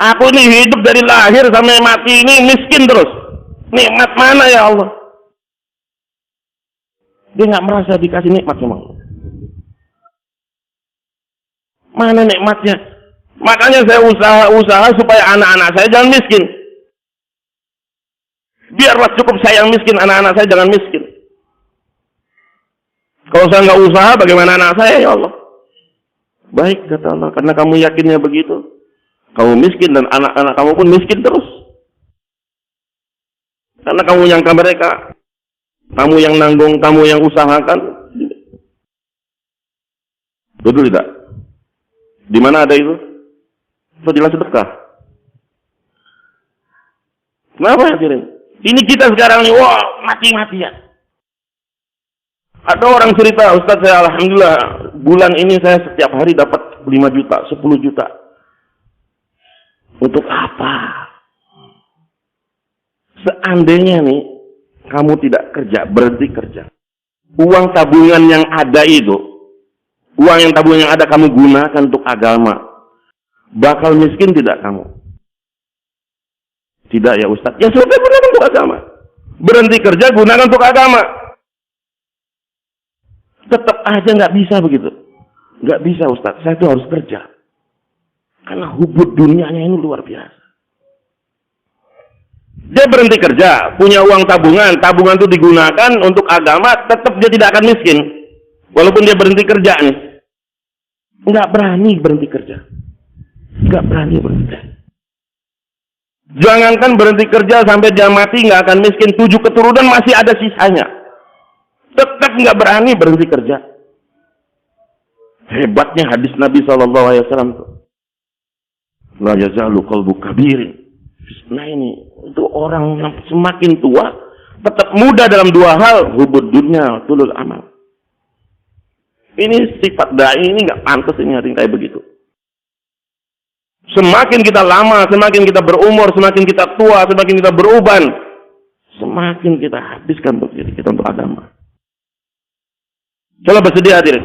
Aku ini hidup dari lahir sampai mati ini miskin terus. Nikmat mana ya Allah? Dia nggak merasa dikasih nikmat sama Allah. Mana nikmatnya? Makanya saya usaha supaya anak-anak saya jangan miskin. Biarlah cukup saya yang miskin, anak-anak saya jangan miskin. Kalau saya nggak usaha, bagaimana anak saya ya Allah? Baik, kata Allah, karena kamu yakinnya begitu. Kamu miskin dan anak-anak kamu pun miskin terus. Karena kamu nyangka mereka, kamu yang nanggung, kamu yang usahakan. Betul tidak? Di mana ada itu? Fadilah sedekah. Kenapa hadirin? Ini kita sekarang nih, wah mati-matian. Ada orang cerita, Ustaz saya alhamdulillah bulan ini saya setiap hari dapat 5 juta, 10 juta. Untuk apa? Seandainya nih kamu tidak kerja, berhenti kerja. Uang tabungan yang ada itu, uang yang tabungan yang ada kamu gunakan untuk agama. Bakal miskin tidak kamu? Tidak ya Ustaz. Ya sudah, gunakan untuk agama. Berhenti kerja, gunakan untuk agama. Tetap aja nggak bisa begitu. Nggak bisa Ustaz, saya itu harus kerja. Karena hubud dunianya ini luar biasa. Dia berhenti kerja, punya uang tabungan, tabungan itu digunakan untuk agama, tetap dia tidak akan miskin. Walaupun dia berhenti kerja nih. Nggak berani berhenti kerja. Nggak berani berhenti. Jangankan berhenti kerja sampai dia mati nggak akan miskin. 7 keturunan masih ada sisanya. Tetap nggak berani berhenti kerja. Hebatnya hadis Nabi SAW tuh. La yazalu qalbu kabirin. Nah ini, itu orang yang semakin tua tetap muda dalam 2 hal, hubud dunya, tulul amal. Ini sifat dai ini nggak pantas ini hari kayak begitu. Semakin kita lama, semakin kita berumur, semakin kita tua, semakin kita beruban, semakin kita habiskan untuk diri kita untuk agama. Coba bersedia hadirin.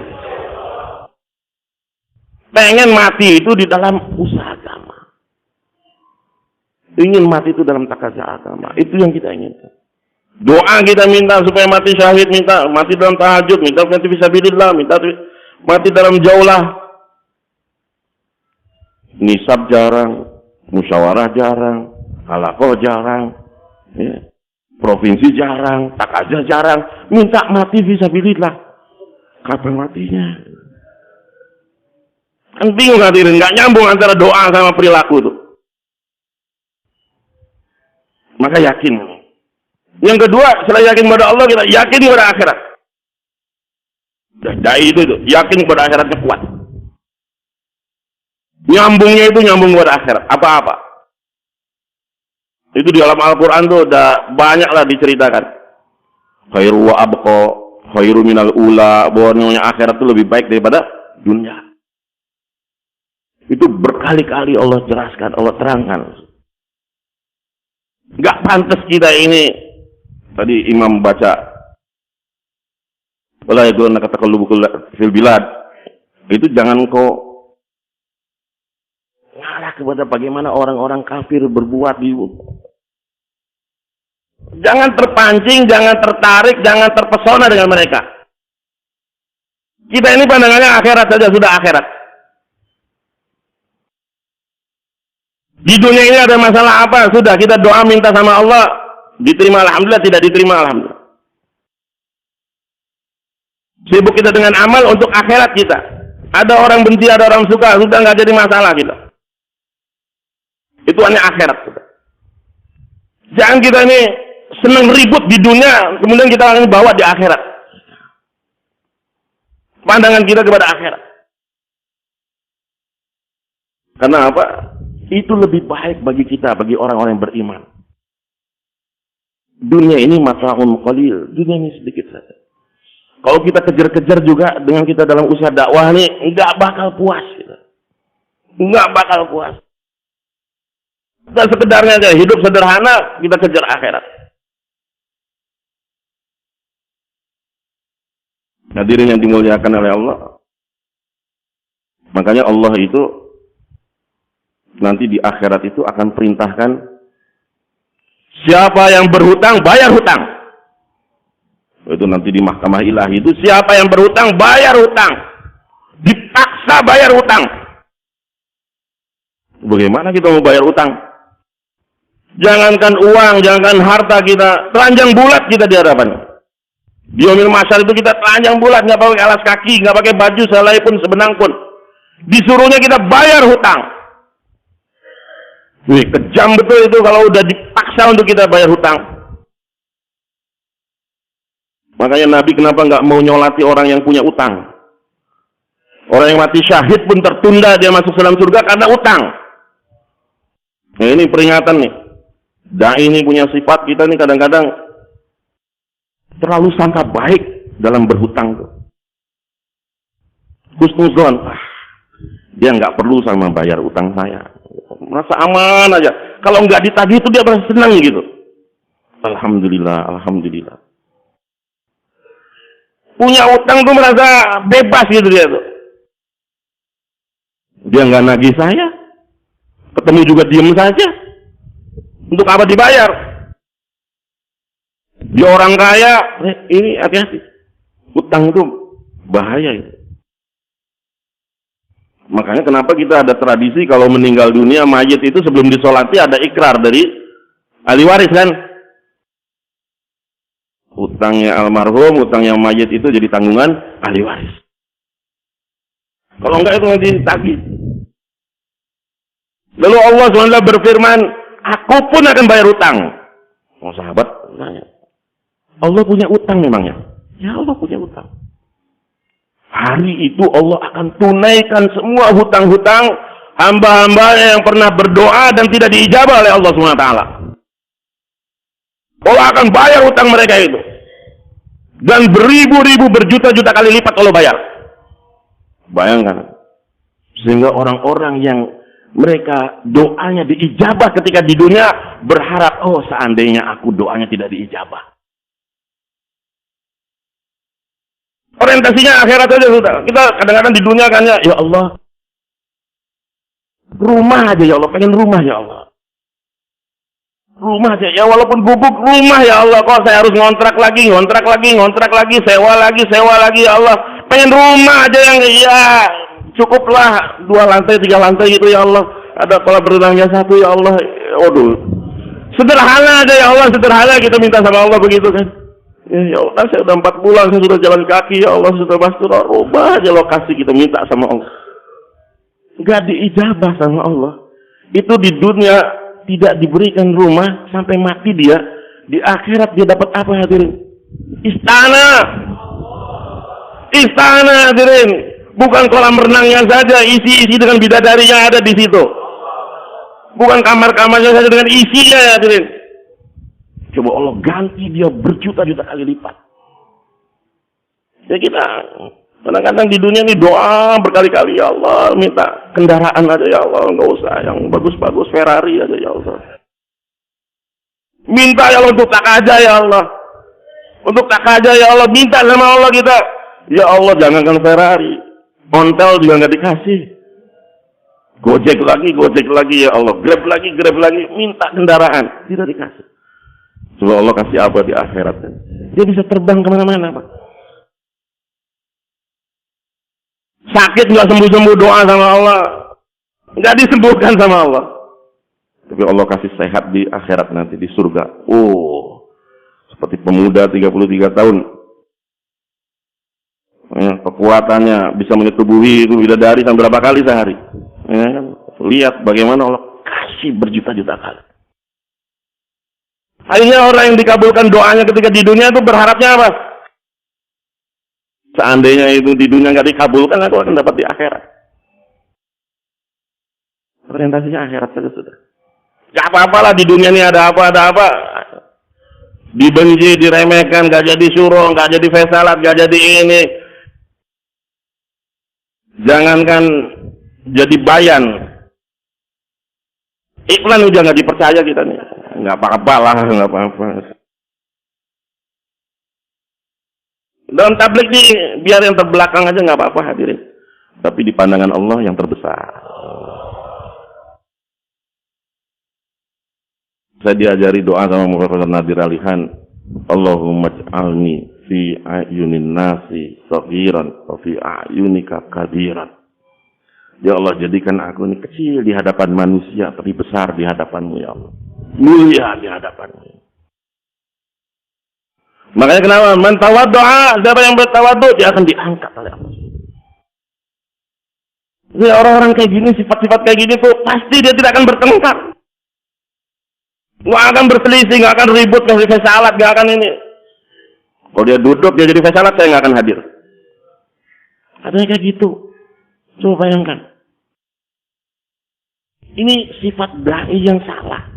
Pengen mati itu di dalam usaha agama. Ingin mati itu dalam takaza agama. Itu yang kita inginkan. Doa kita minta supaya mati syahid, minta mati dalam tahajud, minta mati fisabilillah, minta mati dalam jaulah. Nisab jarang, musyawarah jarang, halaqah jarang, ya. Provinsi jarang, takaza jarang, minta mati fisabilillah. Kapan matinya? Kan bingung hadirin, nggak nyambung antara doa sama perilaku tuh. Maka yakin. Yang kedua, selain yakin kepada Allah, kita yakin kepada akhirat. Dai itu yakin kepada akhiratnya kuat. Nyambungnya itu nyambung kepada akhirat. Apa-apa. Itu di dalam Al-Quran tuh udah banyak lah diceritakan. Khairu wa abqa, khairu minal ula, bahwa akhirat itu lebih baik daripada dunia. Itu berkali-kali Allah jelaskan, Allah terangkan. Gak pantas kita ini. Tadi Imam baca. Wala yadurna kataqallubukal fil bilad. Itu jangan kau ngarah kepada bagaimana orang-orang kafir berbuat di. Jangan terpancing, jangan tertarik, jangan terpesona dengan mereka. Kita ini pandangannya akhirat saja, sudah akhirat. Di dunia ini ada masalah apa? Sudah kita doa minta sama Allah, diterima alhamdulillah, tidak diterima alhamdulillah. Sibuk kita dengan amal untuk akhirat kita. Ada orang benci, ada orang suka, sudah nggak jadi masalah kita. Itu hanya akhirat. Jangan kita ini senang ribut di dunia, kemudian kita akan bawa di akhirat. Pandangan kita kepada akhirat. Karena apa? Itu lebih baik bagi kita, bagi orang-orang yang beriman. Dunia ini masalahun qalil, dunia ini sedikit saja. Kalau kita kejar-kejar juga dengan kita dalam usaha dakwah ini, nggak bakal puas kita. Nggak bakal puas. Kita sekedarnya aja hidup sederhana, kita kejar akhirat. Hadirin yang dimuliakan oleh Allah. Makanya Allah itu nanti di akhirat itu akan perintahkan, siapa yang berhutang, bayar hutang. Itu nanti di mahkamah ilahi itu, siapa yang berhutang, bayar hutang. Dipaksa bayar hutang. Bagaimana kita mau bayar hutang? Jangankan uang, jangankan harta kita, telanjang bulat kita di hadapannya. Di yaumil mahsyar itu kita telanjang bulat, nggak pakai alas kaki, nggak pakai baju selai pun sebenang pun. Disuruhnya kita bayar hutang. Wih, kejam betul itu kalau udah dipaksa untuk kita bayar hutang. Makanya Nabi kenapa nggak mau nyolati orang yang punya utang? Orang yang mati syahid pun tertunda dia masuk dalam surga karena utang. Nah, ini peringatan nih. Dai ini punya sifat, kita nih kadang-kadang terlalu sangka baik dalam berhutang tuh. Husnuzon, dia nggak perlu sama bayar utang saya. Merasa aman aja. Kalau nggak ditagih itu dia merasa senang gitu. Alhamdulillah, alhamdulillah. Punya utang tuh merasa bebas gitu dia tuh. Dia nggak nagih saya, ketemu juga diem saja. Untuk apa dibayar? Dia orang kaya, ini hati-hati. Utang itu bahaya itu. Makanya kenapa kita ada tradisi kalau meninggal dunia mayit itu sebelum disolati ada ikrar dari ahli waris kan? Utangnya almarhum, utangnya mayit itu jadi tanggungan ahli waris. Kalau enggak itu nanti ditagih. Lalu Allah SWT berfirman, aku pun akan bayar utang. Oh sahabat nanya, Allah punya utang memangnya? Ya Allah punya utang. Hari itu Allah akan tunaikan semua hutang-hutang hamba-hamba yang pernah berdoa dan tidak diijabah oleh Allah SWT. Allah akan bayar hutang mereka itu. Dan beribu-ribu, berjuta-juta kali lipat Allah bayar. Bayangkan. Sehingga orang-orang yang mereka doanya diijabah ketika di dunia berharap, oh seandainya aku doanya tidak diijabah. Orientasinya akhirat aja sudah. Kita kadang-kadang di dunia kan ya Allah, rumah aja ya Allah, pengen rumah ya Allah. Rumah aja ya, walaupun gubuk rumah ya Allah, kok saya harus ngontrak lagi, sewa lagi ya Allah. Pengen rumah aja yang ya cukuplah 2 lantai, 3 lantai gitu ya Allah. Ada kolam berenangnya 1 ya Allah. Waduh. Sederhana aja ya Allah, sederhana kita minta sama Allah begitu kan. Ya Allah, saya udah 4 bulan, saya sudah jalan kaki ya Allah, sudah basturah, rubah aja lokasi kita minta sama Allah. Enggak diijabah sama Allah. Itu di dunia tidak diberikan rumah sampai mati dia, di akhirat dia dapat apa hadirin? Istana. Istana hadirin. Bukan kolam renangnya saja, isi-isi dengan bidadari yang ada di situ. Bukan kamar-kamarnya saja dengan isinya ya hadirin. Coba Allah ganti dia berjuta-juta kali lipat. Ya kita kadang-kadang di dunia ini doa berkali-kali ya Allah, minta kendaraan aja ya Allah, nggak usah yang bagus-bagus, Ferrari aja ya Allah. Minta ya Allah untuk tak aja ya Allah. Untuk tak aja ya Allah, minta sama Allah kita. Ya Allah jangankan Ferrari, ontel juga nggak dikasih. Gojek lagi ya Allah, Grab lagi, minta kendaraan, tidak dikasih. Coba Allah kasih apa di akhirat? Dia bisa terbang kemana-mana, Pak. Sakit nggak sembuh-sembuh, doa sama Allah, nggak disembuhkan sama Allah. Tapi Allah kasih sehat di akhirat nanti di surga. Oh, seperti pemuda 33 tahun. Ya, kekuatannya bisa menyetubuhi itu bidadari sampai berapa kali sehari. Ya, lihat bagaimana Allah kasih berjuta-juta kali. Akhirnya orang yang dikabulkan doanya ketika di dunia itu berharapnya apa? Seandainya itu di dunia nggak dikabulkan, aku akan dapat di akhirat. Orientasinya akhirat saja sudah. Gak apa-apalah di dunia ini ada apa. Dibenci, diremehkan, gak jadi syuro, gak jadi fesalat, gak jadi ini. Jangankan jadi bayan. Iklan udah nggak dipercaya kita nih. Nggak apa-apa. Dalam tablik nih, biar yang terbelakang aja nggak apa-apa hadirin. Tapi di pandangan Allah yang terbesar. Saya diajari doa sama Profesor Nadir Alihan, Allahumma ij'alni fi ayunin nasi saghiran wa fi ayunika kabiran. Ya Allah, jadikan aku ini kecil di hadapan manusia, tapi besar di hadapanmu ya Allah. Mulia di hadapanmu. Makanya kenapa? Man tawaddu'a, siapa yang bertawaddu, dia akan diangkat oleh Allah. Jadi orang-orang kayak gini, sifat-sifat kayak gini tuh, pasti dia tidak akan bertengkar. Nggak akan berselisih, nggak akan ribut, nggak jadi fesalat, nggak akan ini. Kalau dia duduk, dia jadi fesalat, saya nggak akan hadir. Katanya kayak gitu. Coba bayangkan. Ini sifat da'i yang salah.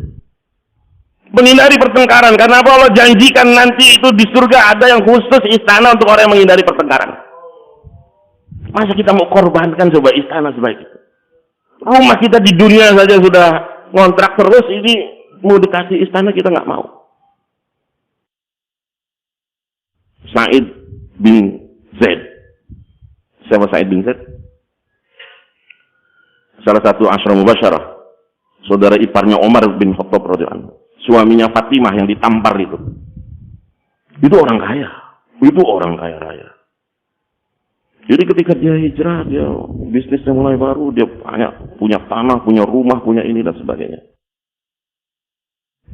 Menghindari pertengkaran. Karena apa? Allah janjikan nanti itu di surga ada yang khusus istana untuk orang yang menghindari pertengkaran. Masa kita mau korbankan coba istana sebaik itu? Rumah kita di dunia saja sudah ngontrak terus, ini mau dikasih istana kita nggak mau. Sa'id bin Zaid. Siapa Sa'id bin Zaid? Salah satu Asyra Mubasyarah, saudara iparnya Umar bin Khattab radhiyallahu anhu. Suaminya Fatimah yang ditampar itu. Itu orang kaya. Itu orang kaya raya. Jadi ketika dia hijrah, dia bisnisnya mulai baru, dia banyak punya tanah, punya rumah, punya ini dan sebagainya.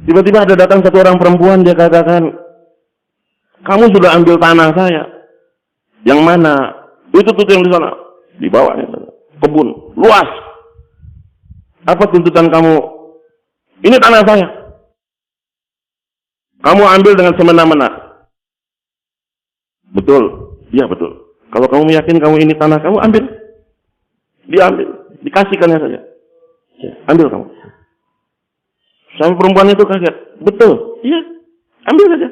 Tiba-tiba ada datang satu orang perempuan, dia katakan, kamu sudah ambil tanah saya. Yang mana? Itu tuh yang di sana. Di bawahnya. Kebun. Luas. Apa tuntutan kamu? Ini tanah saya. Kamu ambil dengan semena-mena. Betul. Iya betul. Kalau kamu yakin kamu ini tanah kamu, ambil. Diambil. Dikasihkannya saja. Ya, ambil kamu. Sampai perempuan itu kaget. Betul. Iya. Ambil saja.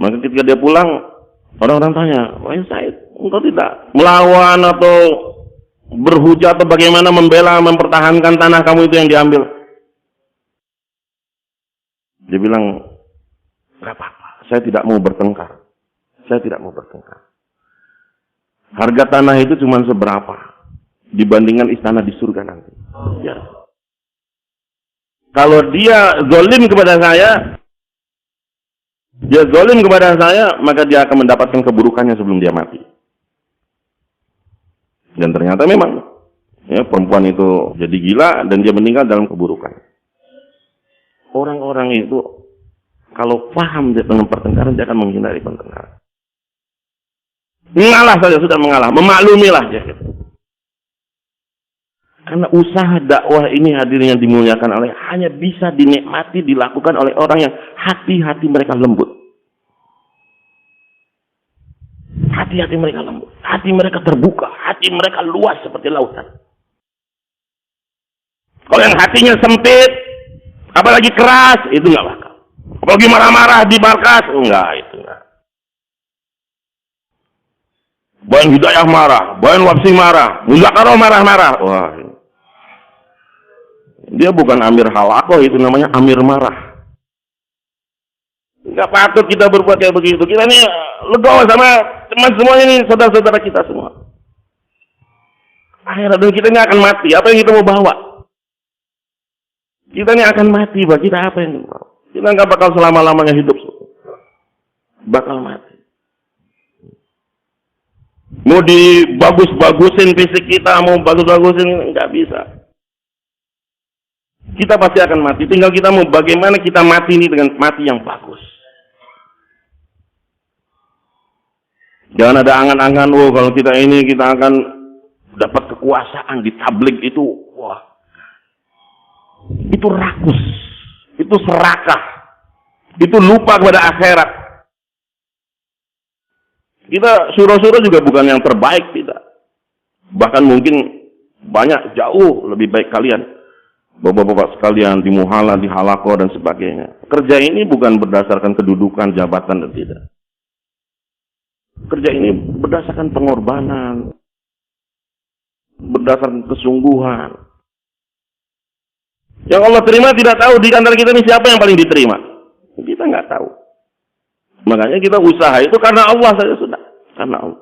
Maka ketika dia pulang, orang-orang tanya, wahai Said, engkau tidak melawan atau berhujat atau bagaimana membela, mempertahankan tanah kamu itu yang diambil? Dia bilang, gak apa-apa, saya tidak mau bertengkar. Saya tidak mau bertengkar. Harga tanah itu cuma seberapa dibandingkan istana di surga nanti. Ya. Kalau dia zalim kepada saya, maka dia akan mendapatkan keburukannya sebelum dia mati. Dan ternyata memang ya, perempuan itu jadi gila dan dia meninggal dalam keburukan. Orang-orang itu kalau paham dengan pertengkaran, dia akan menghindari pertengkaran. Mengalah saja, sudah mengalah, memaklumilah dia. Karena usaha dakwah ini hadirin yang dimuliakan oleh hanya bisa dinikmati, dilakukan oleh orang yang hati-hati mereka lembut. Hati-hati mereka lembut, hati mereka terbuka, hati mereka luas seperti lautan. Kalau yang hatinya sempit, apalagi keras, itu nggak bakal. Apalagi marah-marah di markas, enggak, itu enggak. Bayan Hidayah marah, Bayan Wabsi marah, Muzakarah marah-marah. Wah, dia bukan Amir Halakoh, itu namanya Amir marah. Enggak patut kita berbuat kayak begitu. Kita ini legowo sama teman semuanya ini, saudara-saudara kita semua. Akhirat dan kita ini akan mati. Apa yang kita mau bawa? Kita ini akan mati, Pak. Kita apa yang kita bawa? Kita nggak bakal selama-lamanya hidup. Bakal mati. Mau dibagus-bagusin fisik kita, mau bagus-bagusin, nggak bisa. Kita pasti akan mati. Tinggal kita mau bagaimana kita mati ini dengan mati yang bagus. Jangan ada angan-angan, kalau kita ini kita akan dapat kekuasaan di tabligh itu, wah, itu rakus, itu serakah, itu lupa kepada akhirat. Kita surah-surah juga bukan yang terbaik, tidak. Bahkan mungkin banyak jauh lebih baik kalian, bapak-bapak sekalian di muhala, di halaqah dan sebagainya. Kerja ini bukan berdasarkan kedudukan, jabatan dan tidak. Kerja ini berdasarkan pengorbanan, berdasarkan kesungguhan. Yang Allah terima tidak tahu di antara kita ini siapa yang paling diterima. Kita nggak tahu. Makanya kita usaha itu karena Allah saja sudah. Karena Allah.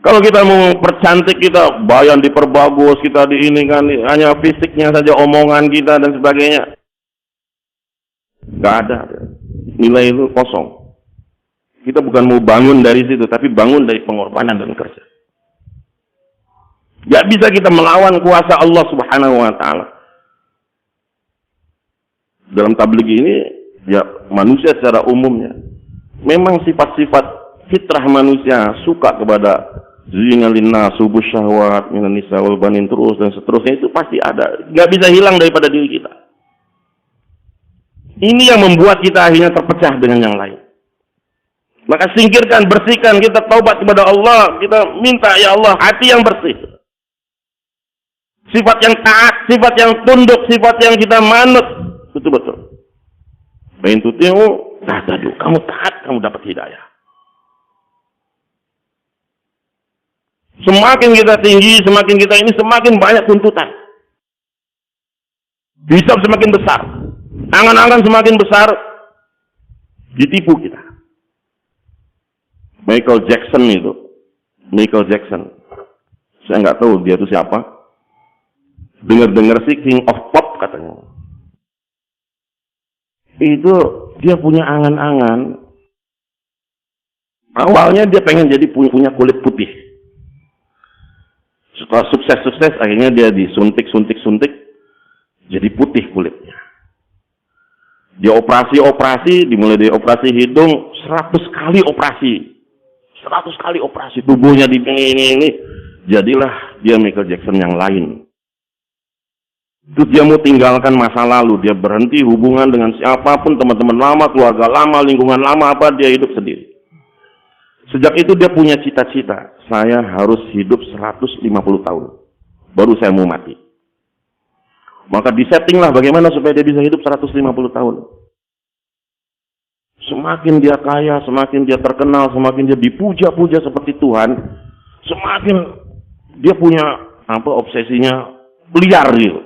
Kalau kita mau percantik, kita bayan diperbagus, kita di ini kan, hanya fisiknya saja, omongan kita dan sebagainya. Nggak ada. Nilai itu kosong. Kita bukan mau bangun dari situ, tapi bangun dari pengorbanan dan kerja. Nggak bisa kita melawan kuasa Allah Subhanahu wa Ta'ala. Dalam tabligh ini, ya manusia secara umumnya, memang sifat-sifat fitrah manusia suka kepada zina linnas subuh syahwat minan nisa wal banin terus dan seterusnya, itu pasti ada, nggak bisa hilang daripada diri kita. Ini yang membuat kita akhirnya terpecah dengan yang lain. Maka singkirkan, bersihkan, kita taubat kepada Allah, kita minta ya Allah hati yang bersih, sifat yang taat, sifat yang tunduk, sifat yang kita manut, betul-betul. Bain tuti'u tahtadu, kamu taat, kamu dapat hidayah. Semakin kita tinggi, semakin kita ini, semakin banyak tuntutan. Hisab semakin besar, angan-angan semakin besar, ditipu kita. Michael Jackson, saya nggak tahu dia itu siapa. Dengar-dengar sih King of Pop katanya. Itu dia punya angan-angan. Awalnya dia pengen jadi punya kulit putih. Setelah sukses, akhirnya dia disuntik, jadi putih kulitnya. Dia operasi, dimulai dari operasi hidung, 100 kali operasi, tubuhnya ini, jadilah dia Michael Jackson yang lain. Terus dia mau tinggalkan masa lalu, dia berhenti hubungan dengan siapapun, teman-teman lama, keluarga lama, lingkungan lama, dia hidup sendiri. Sejak itu dia punya cita-cita, saya harus hidup 150 tahun, baru saya mau mati. Maka disettinglah bagaimana supaya dia bisa hidup 150 tahun. Semakin dia kaya, semakin dia terkenal, semakin dia dipuja-puja seperti Tuhan, semakin dia punya obsesinya liar gitu.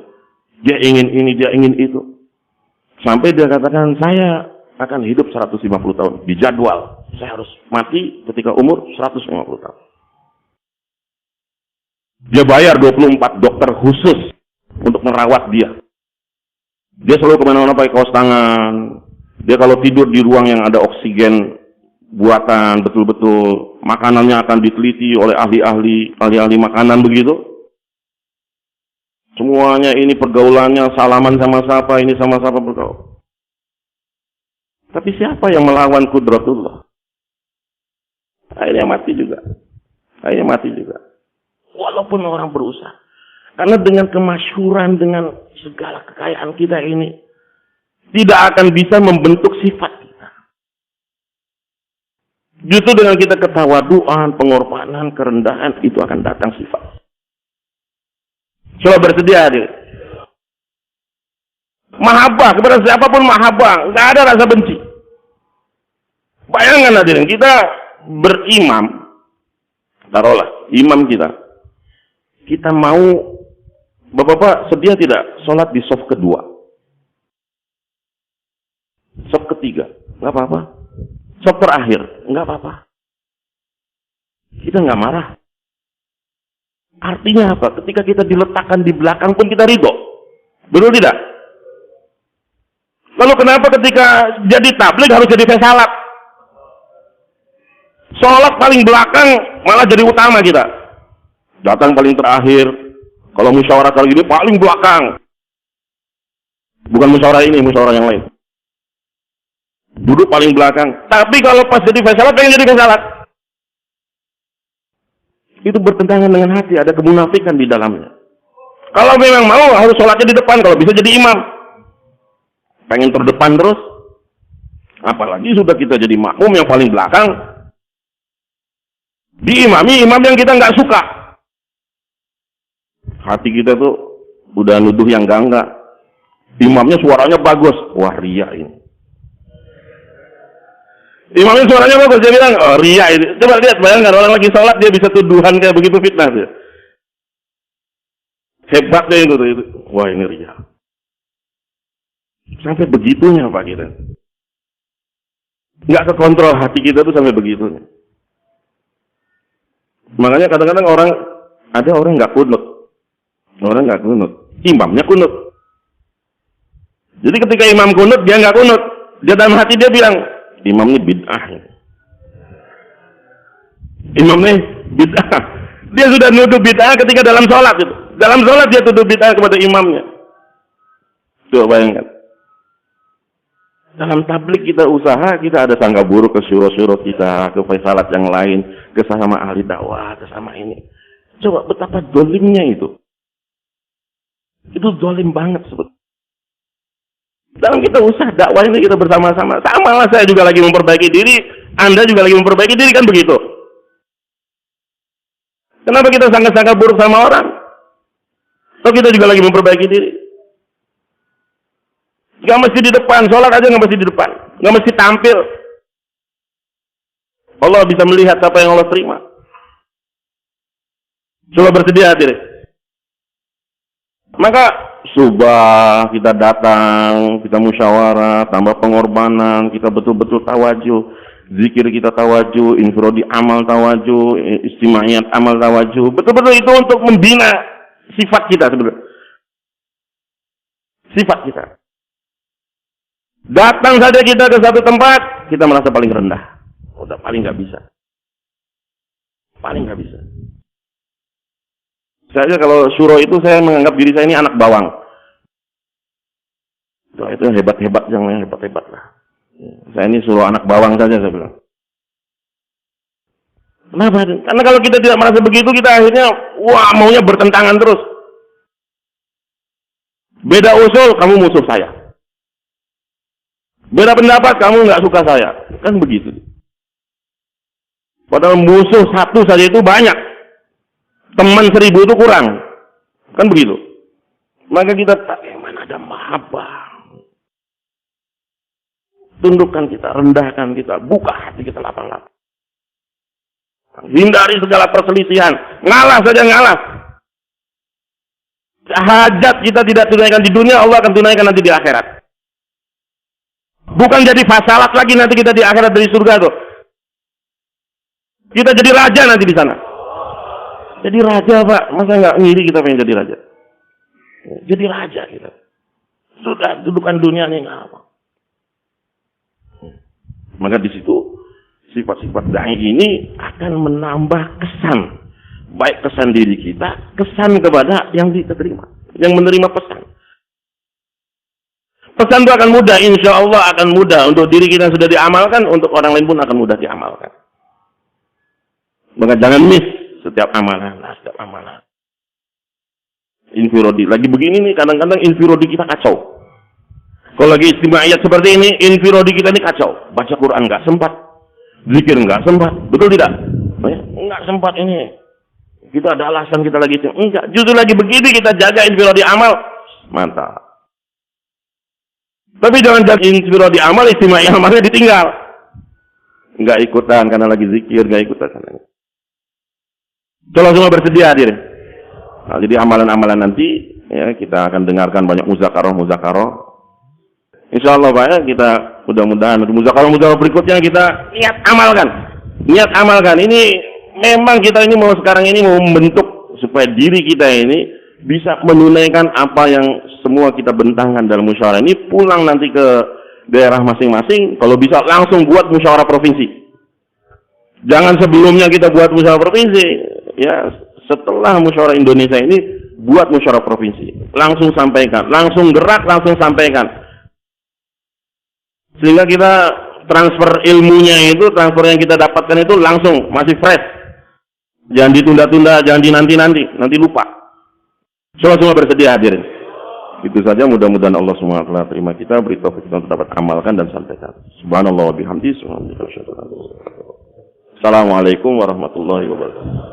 Dia ingin ini, dia ingin itu. Sampai dia katakan, saya akan hidup 150 tahun. Dijadwal. Saya harus mati ketika umur 150 tahun. Dia bayar 24 dokter khusus untuk merawat dia. Dia selalu kemana-mana pakai kaos tangan. Dia kalau tidur di ruang yang ada oksigen buatan, betul-betul. Makanannya akan diteliti oleh ahli-ahli makanan begitu. Semuanya ini pergaulannya, salaman sama siapa, ini sama siapa bergaul. Tapi siapa yang melawan kudratullah? Akhirnya mati juga. Walaupun orang berusaha. Karena dengan kemasyhuran, dengan segala kekayaan kita ini, tidak akan bisa membentuk sifat kita. Justru dengan kita ketawaduan, pengorbanan, kerendahan, itu akan datang sifat. Coba bersedia hadir. Mahabbah, kepada siapapun mahabbah, nggak ada rasa benci. Bayangkan hadirin, kita berimam, taruhlah, imam kita mau, bapak-bapak sedia tidak sholat di saf kedua, saf ketiga, nggak apa-apa, saf terakhir, nggak apa-apa, kita nggak marah. Artinya apa? Ketika kita diletakkan di belakang pun kita ridho, betul tidak? Lalu kenapa ketika jadi tabligh harus jadi fesalat? Sholat paling belakang malah jadi utama kita. Datang paling terakhir. Kalau musyawarah kali ini paling belakang. Bukan musyawarah ini, musyawarah yang lain. Duduk paling belakang. Tapi kalau pas jadi fesalat, pengen jadi fesalat. Itu bertentangan dengan hati, ada kemunafikan di dalamnya. Kalau memang mau harus sholatnya di depan, kalau bisa jadi imam. Pengen terdepan terus. Apalagi sudah kita jadi makmum yang paling belakang. Diimami imam yang kita nggak suka. Hati kita tuh udah nuduh yang enggak. Imamnya suaranya bagus. Wah, ria ini. Imamnya suaranya bagus, dia bilang, oh ria ini. Coba lihat, bayangkan orang lagi sholat, dia bisa tuduhan kayak begitu, fitnah dia. Hebatnya itu. Wah, ini ria. Sampai begitunya Pak kita. Nggak kekontrol hati kita tuh sampai begitunya. Makanya kadang-kadang ada orang nggak kunut. Orang nggak kunut. Imamnya kunut. Jadi ketika imam kunut, dia nggak kunut. Dia dalam hati dia bilang, imam ini bid'ah. Imam ini bid'ah. Dia sudah nuduh bid'ah ketika dalam sholat itu. Dalam sholat dia tuduh bid'ah kepada imamnya. Coba bayangkan. Dalam tablik kita usaha, kita ada sangka buruk ke syuro-syuro kita, ke faisalat yang lain, ke sama ahli dakwah, ke sama ini. Coba betapa dolimnya itu. Itu dolim banget sebetulnya. Dalam kita usaha dakwah ini kita bersama-sama. Sama lah, saya juga lagi memperbaiki diri, Anda juga lagi memperbaiki diri, kan begitu. Kenapa kita sangka-sangka buruk sama orang? Atau kita juga lagi memperbaiki diri? Gak mesti di depan, sholat aja gak mesti di depan. Gak mesti tampil. Allah bisa melihat apa yang Allah terima. Coba bersedia hadirin. Maka subah kita datang, kita musyawarah, tambah pengorbanan, kita betul-betul tawajuh, zikir kita tawajuh, infirodi amal tawajuh, istimaiyat amal tawajuh. Betul-betul itu untuk membina sifat kita sebenarnya. Sifat kita. Datang saja kita ke satu tempat, kita merasa paling rendah. Udah paling nggak bisa. Paling nggak bisa. Saya kalau syuro itu saya menganggap diri saya ini anak bawang. Itu hebat-hebat, yang hebat-hebat lah. Saya ini syuro anak bawang saja, saya bilang. Kenapa? Karena kalau kita tidak merasa begitu, kita akhirnya wah maunya bertentangan terus. Beda usul, kamu musuh saya. Beda pendapat, kamu nggak suka saya. Kan begitu. Padahal musuh satu saja itu banyak. Teman 1000 itu kurang. Kan begitu. Maka kita bagaimana ada mahabbah. Tundukkan kita, rendahkan kita, buka hati kita lapang-lapang. Hindari segala perselisihan. Ngalah saja ngalah. Hajat kita tidak tunaikan di dunia, Allah akan tunaikan nanti di akhirat. Bukan jadi fasalat lagi nanti kita di akhirat dari surga tuh. Kita jadi raja nanti di sana. Jadi raja, Pak. Masa nggak ngiri kita pengen jadi raja? Jadi raja kita. Sudah dudukan dunia ini nggak apa. Maka di situ sifat-sifat dai ini akan menambah kesan, baik kesan diri kita, kesan kepada yang diterima, yang menerima pesan. Pesan itu akan mudah, insya Allah akan mudah untuk diri kita sudah diamalkan, untuk orang lain pun akan mudah diamalkan. Maka jangan miss setiap amalan, setiap amalan. Infirodi lagi begini nih, kadang-kadang infirodi kita kacau. Kalau lagi istimaiyat seperti ini, infirodi kita ini kacau. Baca Quran nggak sempat, zikir nggak sempat, betul tidak? Nggak sempat ini. Kita ada alasan kita lagi enggak. Justru lagi begini kita jaga infirodi amal, mantap. Tapi jangan jaga infirodi amal, istimaiyat amalnya ditinggal. Nggak ikutan karena lagi zikir, nggak ikutan karena. Coba semua bersedia hadir. Nah, jadi amalan-amalan nanti ya kita akan dengarkan banyak muzakarah. Insya Allah Pak ya, kita mudah-mudahan muzakarah berikutnya kita niat amalkan. Ini memang kita ini mau sekarang ini mau membentuk supaya diri kita ini bisa menunaikan apa yang semua kita bentangkan dalam musyawarah ini, pulang nanti ke daerah masing-masing, kalau bisa langsung buat musyawarah provinsi. Jangan sebelumnya kita buat musyawarah provinsi, ya setelah musyawarah Indonesia ini buat musyawarah provinsi, langsung sampaikan, langsung gerak, langsung sampaikan, sehingga kita transfer ilmunya itu, transfer yang kita dapatkan itu langsung masih fresh, jangan ditunda-tunda, jangan dinanti-nanti, nanti lupa. Semua bersedia hadirin. Itu saja, mudah-mudahan Allah SWT terima kita, beri taufik kita untuk dapat amalkan dan sampaikan. Subhanallah wa bihamdihi. Assalamualaikum warahmatullahi wabarakatuh.